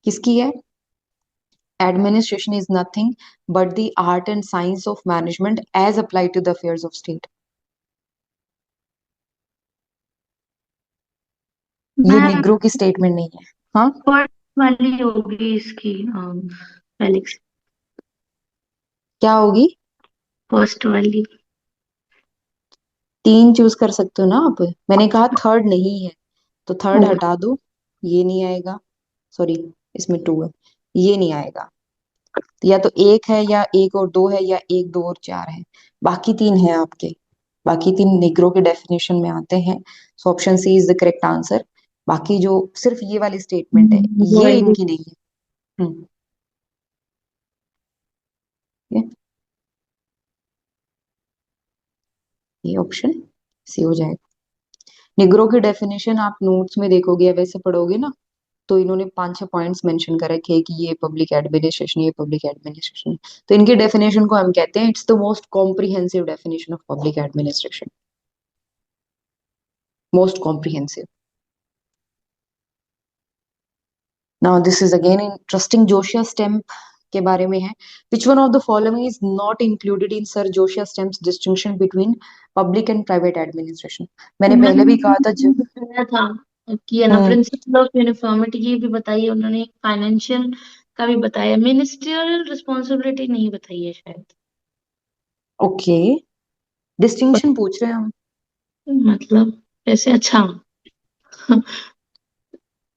किसकी है? Administration is nothing but the art and science of management as applied to the affairs of state. ये मैम निग्रो की स्टेटमेंट नहीं है। हाँ, फर्स्ट वाली होगी इसकी, फेलिक्स। क्या होगी? फर्स्ट वाली। तीन चूज कर सकते हो ना आप, मैंने कहा थर्ड नहीं है, तो थर्ड ओ, हटा दो, ये नहीं आएगा, सॉरी, इसमें टू है, ये नहीं आएगा। या तो एक है या एक और दो है या एक दो और चार है, बाकी तीन है आपके, बाकी तीन निग्रो के डेफिनेशन में आते हैं। So option C is the correct answer. बाकी जो सिर्फ ये वाली स्टेटमेंट है, वो ये है ये। इनकी नहीं है। हम्म, ये ऑप्शन सी हो जाएगा। निग्रो की डेफिनेशन आप नोट्स में देखोगे या वैसे पढ़ोगे ना, तो इन्होंने 5-6 पॉइंट्स मेंशन कर रखे हैं कि ये पब्लिक एडमिनिस्ट्रेशन, ये पब्लिक एडमिनिस्ट्रेशन। तो इनकी डेफिनेशन को हम कहते हैं, it's the most comprehensive definition of public administration, most comprehensive. Now this is again interesting, Josiah Stamp के बारे में है। Which one of the following is not included in sir Josiah Stamp's distinction between public and private administration. मैंने पहले भी कहा था जब। मैंने बताया था कि है ना, हम्म। प्रिंसिपल ऑफ यूनिफॉर्मिटी की भी बताई है उन्होंने, फाइनेंशियल का भी बताया, मिनिस्ट्रियल रिस्पॉन्सिबिलिटी नहीं बताई है शायद। ओके, डिस्टिंक्शन पूछ रहे हैं हम। मतलब ऐसे अच्छा,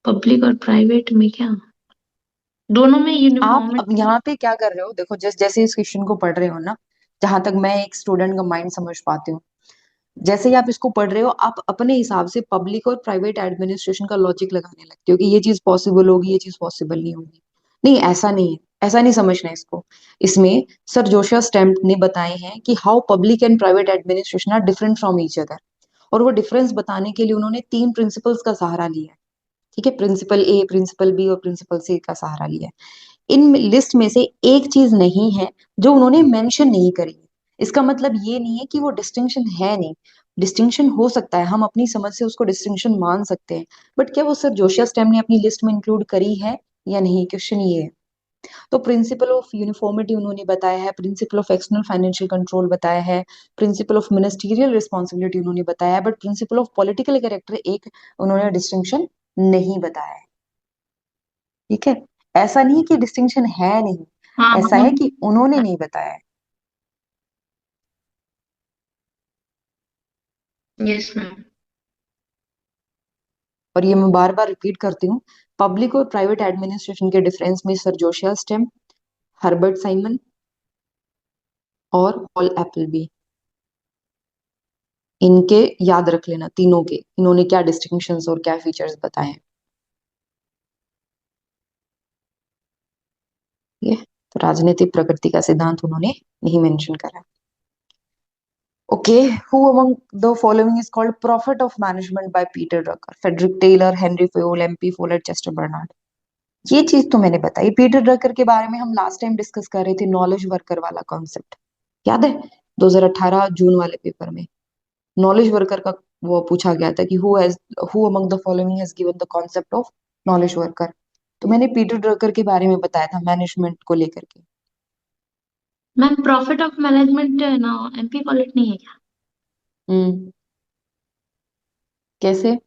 पब्लिक और प्राइवेट में क्या, दोनों में आप अब यूनिफॉर्मिटी। यहाँ पे क्या कर रहे हो, देखो जैसे जैसे इस क्वेश्चन को पढ़ रहे हो ना, जहां तक मैं एक स्टूडेंट का माइंड समझ पाती हूँ, जैसे ही आप इसको पढ़ रहे हो, आप अपने हिसाब से पब्लिक और प्राइवेट एडमिनिस्ट्रेशन का लॉजिक लगाने लगते हो कि ये चीज पॉसिबल होगी, ये चीज पॉसिबल नहीं होगी। नहीं, ऐसा नहीं है, ऐसा नहीं समझना है इसको। इसमें सर जोशिया स्टैम्प ने बताए हैं कि how public and private administration are different from each other, और वो डिफरेंस बताने के लिए उन्होंने 3 प्रिंसिपल्स का सहारा लिया है। ठीक है, प्रिंसिपल ए, प्रिंसिपल बी और प्रिंसिपल सी का सहारा लिया है। इन लिस्ट में से एक चीज नहीं है जो उन्होंने मेंशन नहीं करी है। इसका मतलब ये नहीं है कि वो डिस्टिंक्शन है नहीं, डिस्टिंक्शन हो सकता है, हम अपनी समझ से उसको डिस्टिंक्शन मान सकते हैं। बट क्या वो सर जोशिया स्टैम्प ने अपनी लिस्ट में इंक्लूड करी है या नहीं, क्वेश्चन ये है। तो प्रिंसिपल ऑफ यूनिफॉर्मिटी उन्होंने बताया है, principle of external financial control बताया है, प्रिंसिपल ऑफ मिनिस्टीरियल रिस्पॉन्सिबिलिटी उन्होंने बताया है, but principle of political character एक उन्होंने डिस्टिंक्शन नहीं बताया है। ठीक है, ऐसा नहीं कि डिस्टिंक्शन है नहीं, हाँ ऐसा है कि उन्होंने हाँ। नहीं बताया है। Yes ma'am. और ये मैं बार बार रिपीट करती हूँ, पब्लिक और प्राइवेट एडमिनिस्ट्रेशन के डिफरेंस में sir Josiah stem, Herbert Simon और पॉल एप्पलबी, इनके याद रख लेना तीनों के, इन्होंने क्या डिस्टिंक्शंस और क्या फीचर्स बताए हैं। ये तो राजनीतिक प्रकृति का सिद्धांत उन्होंने नहीं मेंशन करा। Okay, who among the following is called prophet of management by Peter Drucker, Frederick Taylor, Henry Fayol, MP Follett, Chester Barnard. ये चीज तो मैंने बताई, पीटर ड्रकर के बारे में हम लास्ट टाइम डिस्कस कर रहे थे, नॉलेज वर्कर वाला कॉन्सेप्ट, याद है 2018 जून वाले पेपर में नॉलेज वर्कर का वो पूछा गया था कि who among the following has given the concept of knowledge worker. तो मैंने पीटर ड्रकर के बारे में बताया था मैनेजमेंट को लेकर के। मैम प्रॉफिट ऑफ मैनेजमेंट है ना, एमपी पॉलिट नहीं है क्या? हम्म, कैसे?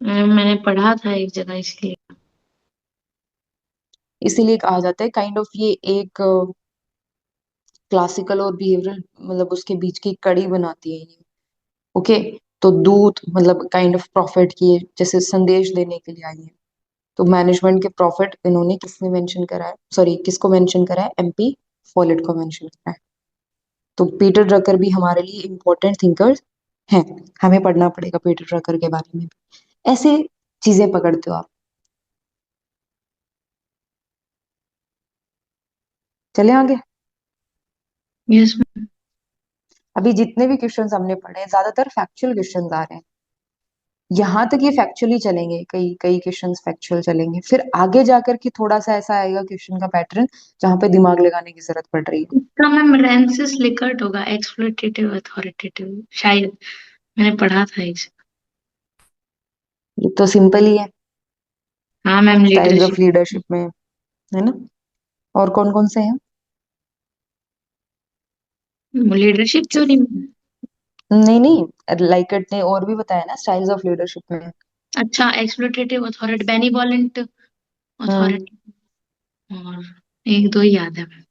मैंने पढ़ा था एक जगह इसलिए। इसीलिए कहा जाता है काइंड ऑफ ये एक क्लासिकल और बिहेवियरल, मतलब उसके बीच की कड़ी बनाती है ये। ओके, तो दूत मतलब काइंड ऑफ प्रॉफिट की जैसे संदेश देने के लिए आई है। तो मैनेजमेंट के प्रॉफिट इन्होंने किसने मेंशन करा है, सॉरी किसको मेंशन करा है, एमपी फॉलेट को मेंशन करा है। तो पीटर ड्रकर भी हमारे लिए इम्पोर्टेंट थिंकर्स हैं, हमें पढ़ना पड़ेगा पीटर ड्रकर के बारे में भी। ऐसे चीजें पकड़ते हो आप। चले आगे। यस। अभी जितने भी क्वेश्चंस हमने पढ़े हैं, ज्यादातर फैक्चुअल क्वेश्चंस आ रहे हैं। यहाँ तक ये फैक्चुअली चलेंगे, कई कई क्वेश्चंस फैक्चुअल चलेंगे, फिर आगे जाकर के थोड़ा सा ऐसा आएगा क्वेश्चन का पैटर्न जहाँ पे दिमाग लगाने की जरूरत पड़ रही है। इसका मैम रेंसिस लिकर्ट होगा, एक्सप्लोइटेटिव अथॉरिटेटिव शायद, मैंने पढ़ा था एक। ये तो सिंपल ही है, हाँ ma'am, styles of leadership. Leadership में, है ना। और कौन कौन से हैं? लीडरशिप क्यों नहीं? नहीं नहीं, लाइकट ने और भी बताया ना स्टाइल्स ऑफ लीडरशिप में। अच्छा, एक्सप्लोइटेटिव अथॉरिटी, बेनिवोलेंट हम्म, अथॉरिटी, और एक दो ही याद है मैम।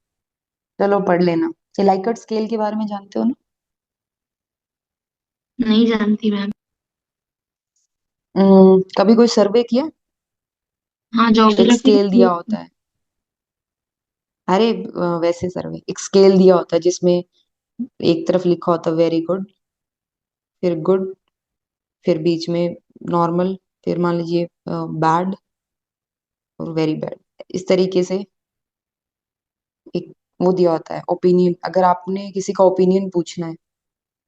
चलो पढ़ लेना। ये लाइकट स्केल के बारे में जानते हो ना? नहीं जानती मैम। कभी कोई सर्वे किया? हाँ, एक ज्योग्राफी। स्केल दिया होता है, अरे वैसे सर्वे एक स्केल दिया होता है जिसमें एक तरफ लिखा होता है वेरी गुड, फिर गुड, फिर बीच में नॉर्मल, फिर मान लीजिए बैड और वेरी बैड, इस तरीके से एक वो दिया होता है ओपिनियन। अगर आपने किसी का ओपिनियन पूछना है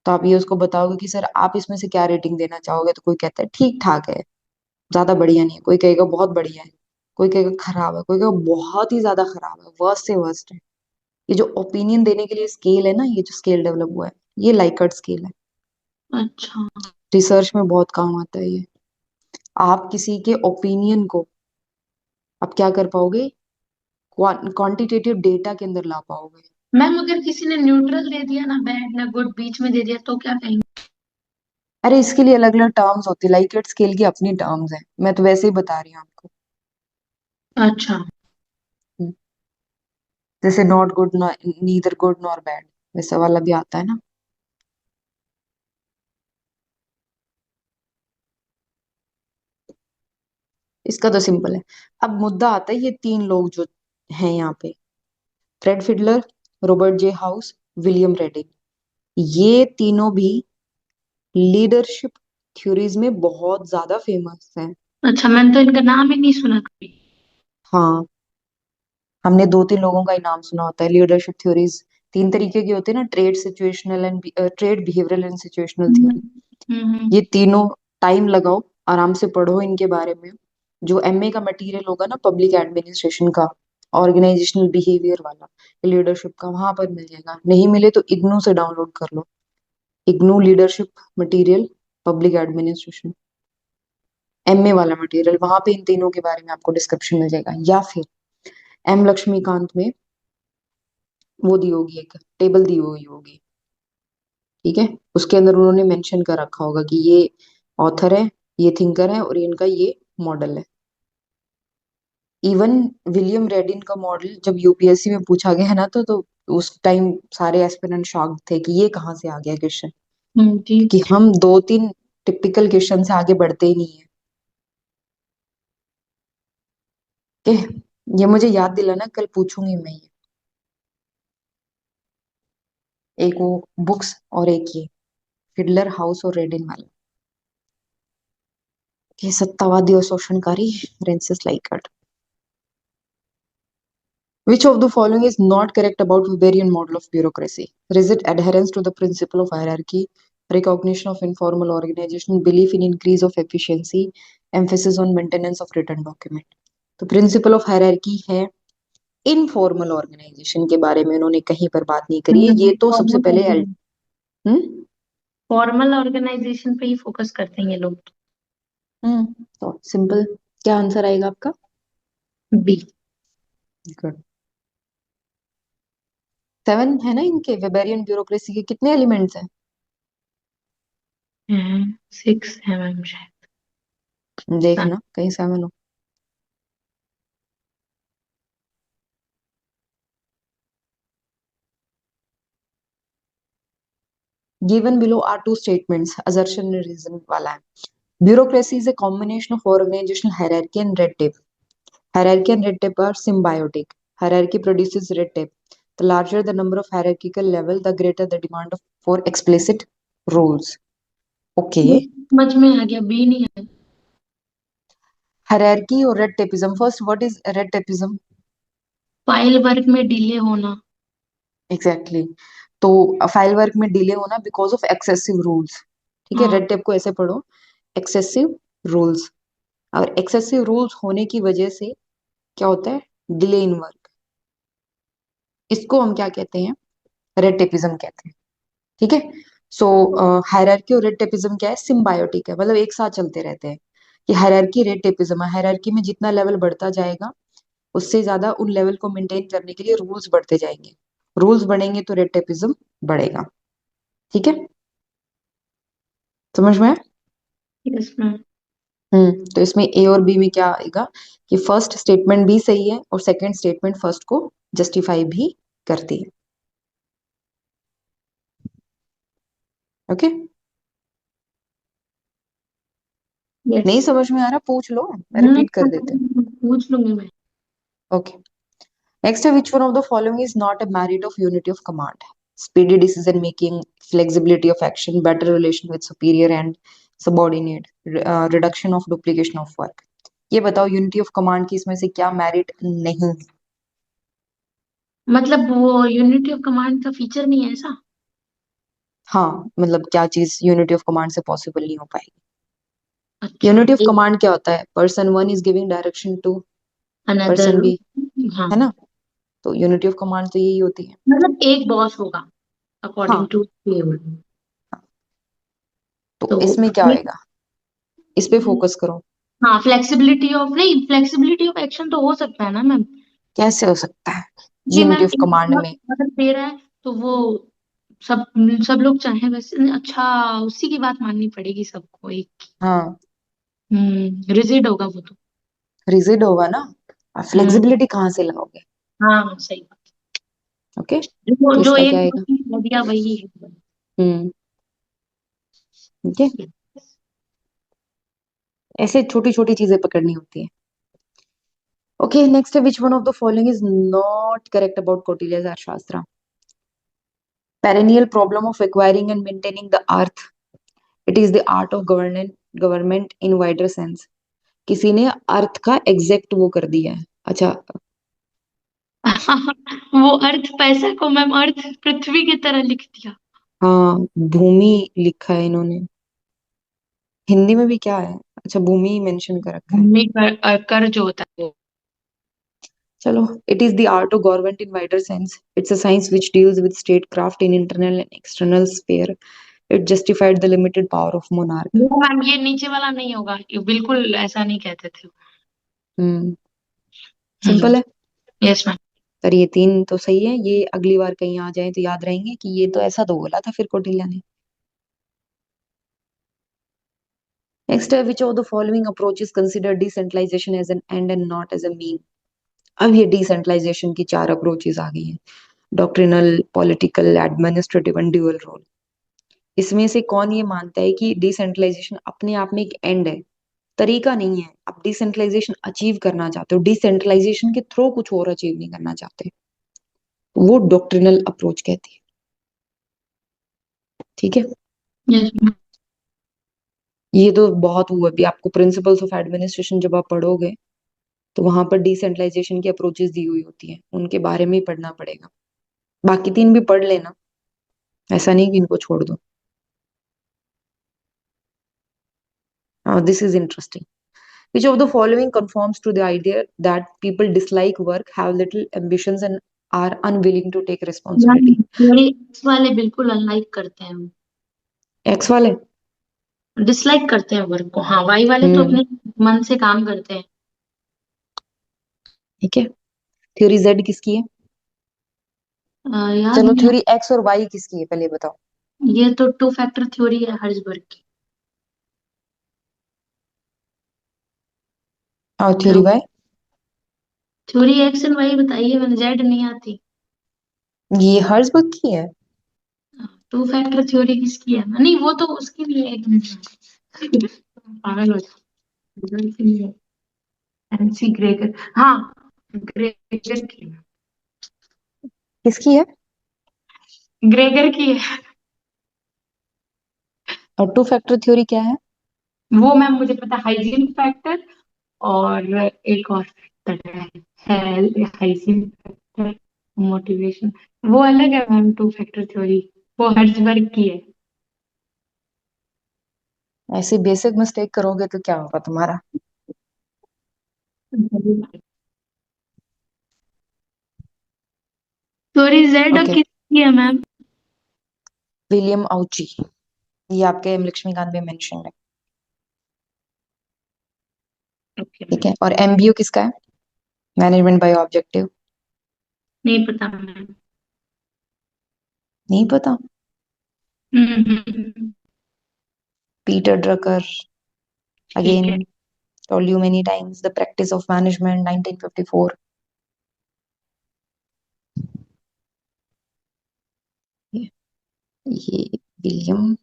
तो आप ये उसको बताओगे कि सर आप इसमें से क्या रेटिंग देना चाहोगे, तो कोई कहता है ठीक ठाक है, ज्यादा बढ़िया नहीं है, कोई कहेगा बहुत बढ़िया है, कोई कहेगा खराब है, कोई कहेगा बहुत ही ज्यादा खराब है, वर्स्ट से वर्स्ट है। ये जो ओपिनियन देने के लिए स्केल है ना, ये जो स्केल डेवलप हुआ है, ये लाइकर्ट स्केल है। अच्छा। रिसर्च में बहुत काम आता है ये। आप किसी के ओपिनियन को आप क्या कर पाओगे, क्वांटिटेटिव डेटा के अंदर ला पाओगे। मैम अगर किसी ने न्यूट्रल दे दिया ना, बैड ना गुड, बीच में दे दिया, तो क्या कहेंगे? अरे इसके लिए अलग अलग टर्म्स होती है, लाइकेट स्केल की अपनी टर्म्स हैं, मैं तो वैसे ही बता रही हूँ आपको। अच्छा। हम्म, जैसे not good, neither good nor bad, वैसा वाला भी आता है ना। इसका तो सिंपल है। अब मुद्दा आता है ये तीन लोग जो हैं यहाँ पे, Fred Fiedler, Robert J House, William Reddin, ये तीनों भी लीडरशिप थ्योरीज में बहुत ज्यादा फेमस हैं। अच्छा, मैंने तो इनका नाम ही नहीं सुना कभी। हाँ, हमने दो तीन लोगों का ही नाम सुना होता है। लीडरशिप थ्योरीज तीन तरीके की होती है ना, trait situational and trait behavioural and situational hmm theory. Hmm. ये तीनों टाइम लगाओ, आराम से पढ़ो इनके बारे में। जो एमए का मटेरियल होगा ना पब्लिक एडमिनिस्ट्रेशन का, ऑर्गेनाइजेशनल बिहेवियर वाला, लीडरशिप का, वहां पर मिल जाएगा। नहीं मिले तो इग्नू से डाउनलोड कर लो, IGNOU leadership material, public administration, MA वाला मटेरियल, वहां पे इन तीनों के बारे में आपको डिस्क्रिप्शन मिल जाएगा। या फिर एम लक्ष्मीकांत में वो दी होगी, एक टेबल दी हुई होगी, ठीक है, उसके अंदर उन्होंने मेंशन कर रखा होगा कि ये ऑथर है, ये थिंकर है और इनका ये मॉडल है। इवन विलियम रेडिन का मॉडल जब यूपीएससी में पूछा गया है ना, तो उस टाइम सारे एस्पिरेंट शॉक्ड थे कि ये कहाँ से आ गया क्वेश्चन, जी। कि हम दो तीन टिपिकल क्वेश्चन से आगे बढ़ते ही नहीं है। के ये मुझे याद दिलाना, कल पूछूंगी मैं ये, एक वो बुक्स और एक ये फिडलर हाउस और रेडिन वाला, ये सत्तावादी और शोषणकारी Francis Likert. Which of the following is not correct about Weberian model of bureaucracy? Rigid adherence to the principle of hierarchy, recognition of informal organization, belief in increase of efficiency, emphasis on maintenance of written document. तो प्रिंसिपल ऑफ हायरार्की है, इनफॉर्मल ऑर्गेनाइजेशन के बारे में उन्होंने कहीं पर बात नहीं करी है। ये तो सबसे पहले हम्म फॉर्मल ऑर्गेनाइजेशन पे ही फोकस करते हैं ये लोग। तो सिंपल, क्या आंसर आएगा आपका? बी। गुड। 7 है ना इनके वेबेरियन ब्यूरोक्रेसी के कितने एलिमेंट्स हैं? 6 है मैम शायद। देखना कहीं 7 हो। Given below are two statements, assertion and reason वाला है। Bureaucracy is a combination of organizational hierarchy and red tape. Hierarchy and red tape are symbiotic. Hierarchy produces red tape. The larger the number of hierarchical level, the greater the demand for explicit rules. Okay. समझ में आ गया, बी नहीं है। Hierarchy और red tapeism. First, what is red tapeism? File work में डिले होना। Exactly. तो फाइल वर्क में डिले होना बिकॉज ऑफ एक्सेसिव रूल्स। ठीक है, हाँ। रेड टेप को ऐसे पढ़ो, एक्सेसिव रूल्स। और एक्सेसिव रूल्स होने की वजह से क्या होता है, डिले इन वर्क। इसको हम क्या कहते हैं, रेड टेपिज्म कहते हैं। ठीक है। सो हायरार्की और रेड टेपिज्म क्या है, सिम्बायोटिक है, मतलब एक साथ चलते रहते हैं। कि हायरार्की रेड टेपिज्म है, हायरार्की में जितना लेवल बढ़ता जाएगा उससे ज्यादा उन लेवल को मेंटेन करने के लिए रूल्स बढ़ते जाएंगे, रूल्स बढ़ेंगे तो रेड टेपिज्म बढ़ेगा। ठीक है, समझ में आया? Yes ma'am. तो इसमें ए और बी में क्या आएगा, कि फर्स्ट स्टेटमेंट भी सही है और सेकंड स्टेटमेंट फर्स्ट को जस्टिफाई भी करती है। ओके। नहीं यस। समझ में आ रहा, पूछ लो, मैं रिपीट कर देते पूछ लूंगी मैं। हैं। ओके। नेक्स्ट है, which one of the following is not a merit of unity of command? Speedy decision making, flexibility of action, better relation with superior, and subordinate, reduction of duplication of work. ये बताओ यूनिटी ऑफ कमांड की इसमें से क्या मेरिट नहीं है? मतलब वो यूनिटी ऑफ कमांड का फीचर नहीं है ऐसा? हाँ, मतलब क्या चीज यूनिटी ऑफ कमांड से पॉसिबल नहीं हो पाएगी? अच्छा, यूनिटी ऑफ एक कमांड क्या होता है? Person one is giving direction to another. Person B, हाँ, है ना? तो यूनिटी ऑफ कमांड तो यही होती है। मतलब एक बॉस होगा अकॉर्डिंग हाँ, टू लेवल। तो तो इसमें क्या होएगा? इस पे फोकस करो। हाँ, फ्लेक्सिबिलिटी ऑफ, नहीं, फ्लेक्सिबिलिटी ऑफ एक्शन तो हो सकता है ना मैम? कैसे हो सकता है कि यूनिटी मैम ऑफ एक कमांड बॉस में? ऑर्डर दे रहा है तो वो सब सब लोग चाहें वैसे, अच्छा, उसी की बात माननी पड़ेगी सबको एक। हाँ, रिजिड होगा वो तो। रिजिड होगा ना। हम्म। फ्लेक्सिबिलिटी कहाँ से लाओगे? हाँ, सही बात। ओके, जो तो जो इसका क्या एक आएगा? बॉस ने दिया वही है। हम्म। ठीक है, ऐसे छोटी छोटी चीजें पकड़नी होती है। ओके, नेक्स्ट है which one of the following is not correct about Kautilya's Arthashastra? Perennial problem of acquiring and maintaining the earth, it is the art of government in wider sense. किसी ने अर्थ का एग्जैक्ट वो कर दिया है। अच्छा। वो अर्थ पैसा को मैम अर्थ पृथ्वी की तरह लिख दिया। हाँ, भूमि लिखा है इन्होंने। हिंदी में भी क्या है? अच्छा, भूमि ही मेंशन कर रखा है। भूमि कर जो होता है वो। चलो, it is the art of government in wider sense, it's a science which deals with state craft in internal and external sphere, it justified the limited power of monarch. वो मैम ये नीचे वाला नहीं होगा, ये बिल्कुल ऐसा नहीं कहते थे। हम्म, हम्म। सिंपल है। Yes ma'am. पर ये तीन तो सही है, ये अगली बार कहीं आ जाए तो याद रहेंगे कि ये तो ऐसा तो बोला था फिर कौटिल्य ने। नेक्स्ट है which of the following approaches consider decentralisation as an end and not as a mean? अब ये डिसेंट्रलाइजेशन की चार अप्रोचेस आ गई हैं। Doctrinal, political, administrative and dual role. इसमें से कौन ये मानता है कि डिसेंट्रलाइजेशन अपने आप में एक एंड है, तरीका नहीं है? आप डिसेंट्रलाइजेशन अचीव करना चाहते हो, डिसेंट्रलाइजेशन के थ्रू कुछ और अचीव नहीं करना चाहते, वो डॉक्ट्रिनल अप्रोच कहती है। ठीक है, यस मैम। ये तो बहुत हुआ भी, आपको प्रिंसिपल्स ऑफ एडमिनिस्ट्रेशन जब आप पढ़ोगे तो वहां पर डिसेंट्रलाइजेशन की अप्रोचेस दी हुई होती हैं, उनके बारे में ही पढ़ना पड़ेगा। बाकी तीन भी पढ़ लेना, ऐसा नहीं कि इनको छोड़ दो। This is interesting. Which of the following conforms to the idea that people dislike work, have little ambitions, and are unwilling to take ma'am responsibility? Theory x वाले बिल्कुल अनलाइक करते हैं, एक्स वाले? डिसलाइक करते हैं वर्क को। हाँ, वाई वाले तो हम्म। अपने मन से काम करते हैं। ठीक है, थ्योरी जेड किसकी है? याद चलो, नहीं थ्योरी एक्स और वाई किसकी है पहले बताओ। ये तो टू फैक्टर थ्योरी है हर्ट्जबर्ग की। और theory Y? Theory X and Y बताइए, मैंने जेड नहीं आती। ये हर्ज़बर्ग की है। टू फैक्टर थ्योरी किसकी है? नहीं, वो तो उसकी भी है, एक मिनट। पागल हो जाओ। एनसी ग्रेगर, हाँ, ग्रेगर की है। किसकी है? ग्रेगर की है। और टू फैक्टर थ्योरी क्या है? वो मैम मुझे पता, हाइजीन फैक्टर, और एक और फैक्टर है हाइजीन फैक्टर, मोटिवेशन। वो अलग है मैम, टू फैक्टर थ्योरी वो हर्ट्जबर्ग की है। ऐसी बेसिक मिस्टेक करोगे तो क्या होगा तुम्हारा? थ्योरी जेड ओके, किसकी है मैम? विलियम आउची, ये आपके लक्ष्मीकांत में मेंशन है। ओके ठीक मैम। है, और एमबीओ किसका है? Management by objective. नहीं पता मैम। नहीं पता? हम्म। पीटर ड्रकर, ठीक है। Again, told you many times, the practice of management, 1954। ये विलियम।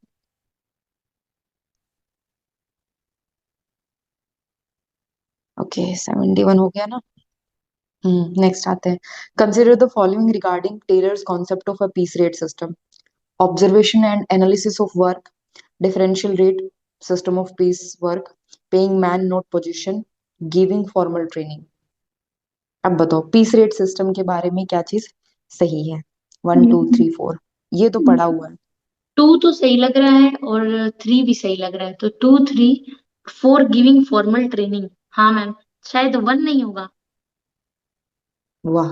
ओके, 71 हो गया ना। नेक्स्ट आते हैं। Consider the following regarding Taylor's concept of a piece rate system: observation and analysis of work, differential rate, system of piece work, paying man not position, giving formal training. अब बताओ पीस रेट सिस्टम के बारे में क्या चीज सही है? 1 2 3 4, ये तो पढ़ा हुआ है। 2 तो सही लग रहा है और 3 भी सही लग रहा है, तो 2 3 4 गिविंग फॉर्मल ट्रेनिंग। हाँ मैम, शायद 1 नहीं होगा। वाह।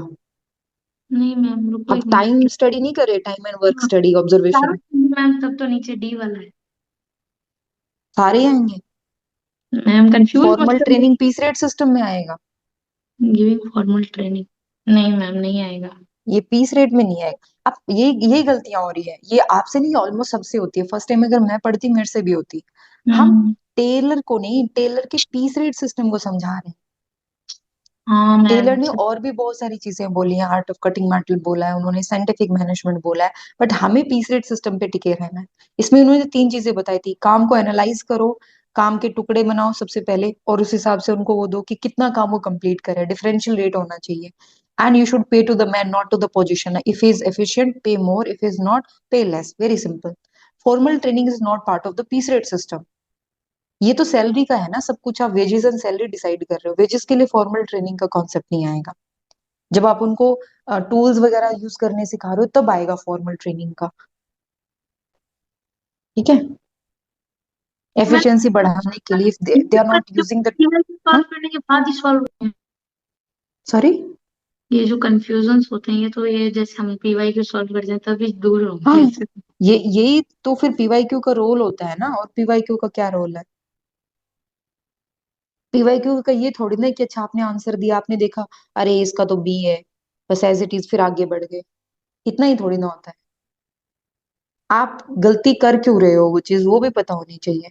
नहीं मैम, रुको अब एक टाइम मिनट। स्टडी नहीं करे, टाइम एंड वर्क हाँ, स्टडी सारा ऑब्जर्वेशन मैम, तब तो नीचे डी वाला है। सारे आएंगे। मैम कंफ्यूज मत फॉर्मल करिए। ट्रेनिंग पीस रेट सिस्टम में आएगा? गिविंग फॉर्मल ट्रेनिंग, नहीं मैम नहीं आएगा। ये पीस रेट में नहीं आएगा। अब ये गलतियां हो रही है, ये आपसे नहीं ऑलमोस्ट सबसे होती है। फर्स्ट टाइम अगर मैं पढ़ती मेरे से भी होती। हम हम्म। टेलर को नहीं, टेलर के पीस रेट सिस्टम को समझा रहे हैं। हाँ मैम। टेलर ने और भी बहुत सारी चीजें बोली हैं, आर्ट ऑफ कटिंग मेटल बोला है उन्होंने, साइंटिफिक मैनेजमेंट बोला है, बट हमें पीस रेट सिस्टम पे टिके रहना है। इसमें उन्होंने 3 चीजें बताई थी। काम को एनालाइज करो, काम के टुकड़े बनाओ सबसे पहले, और उस हिसाब से उनको वो दो कि कितना काम वो कंप्लीट करे, डिफरेंशियल रेट होना चाहिए। And you should pay to the man not to the position. If is efficient pay more, if is not pay less, very simple. Formal training is not part of the piece rate system. ये तो सैलरी का है ना सब कुछ, आप वेजेस एंड सैलरी डिसाइड कर रहे हो, वेजेस के लिए फॉर्मल ट्रेनिंग का कॉन्सेप्ट नहीं आएगा। जब आप उनको टूल्स वगैरह यूज करने सिखा रहे हो तब आएगा फॉर्मल ट्रेनिंग का। ठीक है? मैम एफिशिएंसी बढ़ाने के लिए they are not using the. Solve करने के बाद ही सॉल्व होते हैं। सॉरी। ये जो कंफ्यूजन होते हैं, ये तो ये जैसे हम पीवाई क्यू सॉल्व कर जाए तभी दूर हाँ, होंगे इससे। ये यही तो फिर पीवाईक्यू का रोल होता है ना। और पीवाईक्यू का क्या रोल है? पीवाईक्यू का ये थोड़ी ना कि अच्छा आपने आंसर दिया, आपने देखा अरे इसका तो बी है, बस एज इट इज फिर आगे बढ़ गए। इतना ही थोड़ी ना होता है। आप गलती कर क्यों रहे हो वो चीज वो भी पता होनी चाहिए।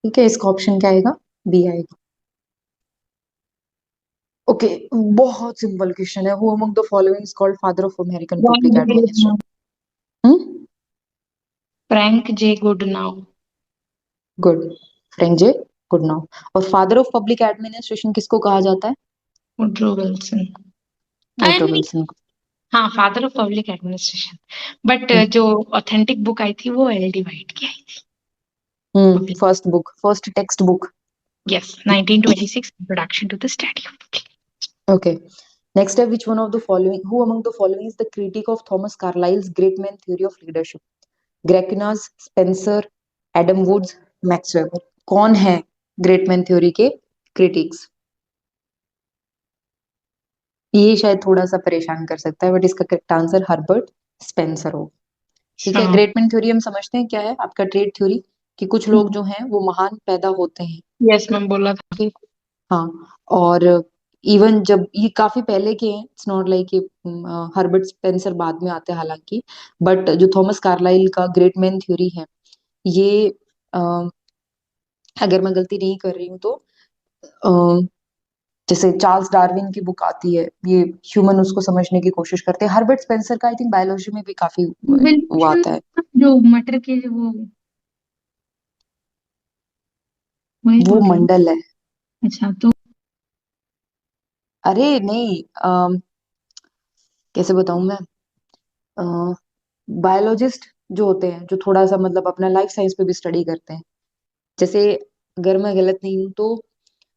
ठीक है, इसका ऑप्शन क्या आएगा? बी आएगा। ओके, बहुत सिंपल क्वेश्चन है। Who among the following is called father of American Frank public J administration? Goodnow. Frank J Goodnow. Good. French J Goodnow. और फादर ऑफ पब्लिक एडमिनिस्ट्रेशन किसको कहा जाता है? Woodrow Wilson. I Woodrow mean, Wilson को। हाँ, father of public administration. But जो ऑथेंटिक बुक आई थी वो एल डी वाइट की आई थी। First book, first text book. Yes, 1926, introduction to the study of. Okay, next है which one of the following, who among the following is the critic of Thomas Carlyle's great man theory of leadership? ग्रेकिनास, Spencer, Adam Woods, Max Weber. कौन है ग्रेट मैन थ्योरी के क्रिटिक्स? ये शायद थोड़ा सा परेशान कर सकता है, बट इसका करेक्ट आंसर हर्बर्ट स्पेंसर हो। ठीक है, हाँ। ग्रेट मैन थ्योरी हम समझते हैं क्या है, आपका ट्रेड थ्योरी, कि कुछ लोग जो हैं वो महान पैदा होते हैं। यस मैम, बोला था। ठीक। हाँ। और इवन जब ये काफी पहले के हैं, इट्स नॉट लाइक कि हर्बर्ट स्पेंसर बाद में आते हैं हालांकि, बट जो थॉमस कार्लाइल का ग्रेट मैन थ्योरी है ये, अ, अगर मैं गलती नहीं कर रही हूँ तो, जैसे चार्ल्स डार्विन की बुक आती है, ये ह्यूमन उसको समझने की कोशिश करते हैं। हर्बर्ट स्पेंसर का आई थिंक बायोलॉजी में भी काफी वो विल्सन, आता है। जो मटर के वो, वही वो बोल रहे हैं। मंडल है। अच्छा तो अरे नहीं, कैसे बताऊं मैं। बायोलॉजिस्ट जो होते हैं, जो थोड़ा सा मतलब अपना लाइफ साइंस पे भी स्टडी करते हैं, जैसे अगर मैं गलत नहीं हूं तो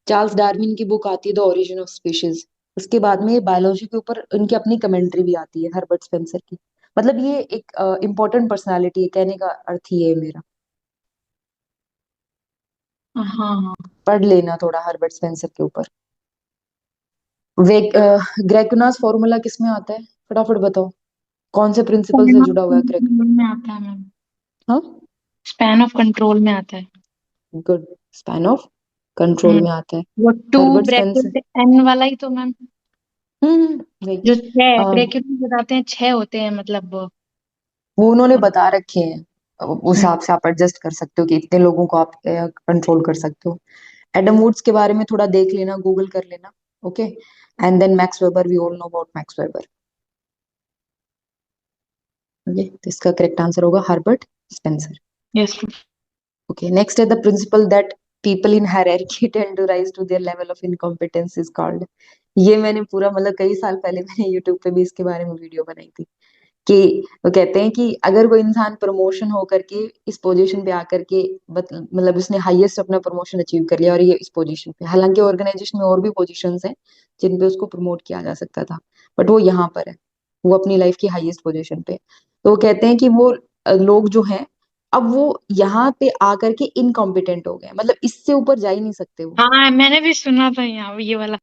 चार्ल्स डार्विन की बुक आती है द ओरिजिन ऑफ स्पीशीज। उसके बाद में बायोलॉजी के ऊपर उनकी अपनी कमेंट्री भी आती है हर्बर्ट स्पेंसर की। मतलब ये एक इम्पोर्टेंट पर्सनालिटी है, कहने का अर्थ ये है मेरा। हाँ हाँ। पढ़ लेना थोड़ा हर्बर्ट स्पेंसर के ऊपर। वे ग्रेकुनास फॉर्मूला किस में आता है? फटाफट बताओ, कौन से प्रिंसिपल से स्पैन ऑफ जुड़ा हुआ है ग्रेक? कंट्रोल में आता है मैम। हाँ, स्पैन ऑफ कंट्रोल में आता है। Good. Span of control hmm. में आता है। वो to Herbert Spencer. Bracket N वाला ही तो मैम। वही। जो छह अम, ब्रैकेट में बताते हैं, छह होते हैं मतलब वो उन्होंने बता रखे हैं, उस हम्म। हिसाब से आप एडजस्ट कर सकते हो कि इतने लोगों को आप कंट्रोल कर सकते हो। एडम वुड्स के बारे में थोड़ा देख लेना, गूगल कर लेना। Okay. And then Max Weber, we all know about Max Weber. Okay, तो इसका करेक्ट आंसर होगा Herbert Spencer. Yes. Okay, next है the principle that people in hierarchy tend to rise to their level of incompetence is called. ये मैंने पूरा मतलब कई साल पहले मैंने यूट्यूब पे भी इसके बारे में वीडियो बनाई थी। कि वो कहते हैं कि अगर कोई इंसान प्रमोशन हो करके इस पोजीशन पे आकर के मतलब उसने हाईएस्ट अपना प्रमोशन अचीव कर लिया और ये इस पोजीशन पे, हालांकि ऑर्गेनाइजेशन में और भी पोजीशंस हैं जिन पे उसको प्रमोट किया जा सकता था, बट वो यहाँ पर है, वो अपनी लाइफ की हाईएस्ट पोजीशन पे। तो वो कहते हैं कि वो लोग जो हैं अब वो यहाँ पे आकर के इनकॉम्पिटेंट हो गए, मतलब इससे ऊपर जा ही नहीं सकते वो, हाँ, मैंने भी सुना था यहाँ ये वाला।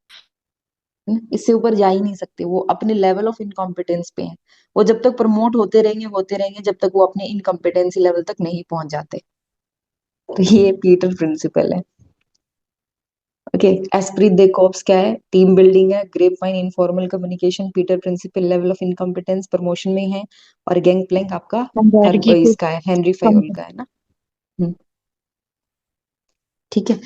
है ना? इससे ऊपर जा ही नहीं सकते, वो अपने लेवल ऑफ इनकॉम्पिटेंस पे हैं। वो जब तक प्रमोट होते रहेंगे जब तक वो अपने इनकम्पिटेंसी लेवल तक नहीं पहुंच जाते। तो ये पीटर प्रिंसिपल है। ओके, एस्प्रिट दे कॉर्प्स क्या है? टीम बिल्डिंग है, grapevine informal communication, Peter principle level of incompetence promotion में है, और गैंग प्लैंक आपका कंपेयर की इसका है, हेनरी फायोल कुछ। का है ना। हम्म, ठीक है।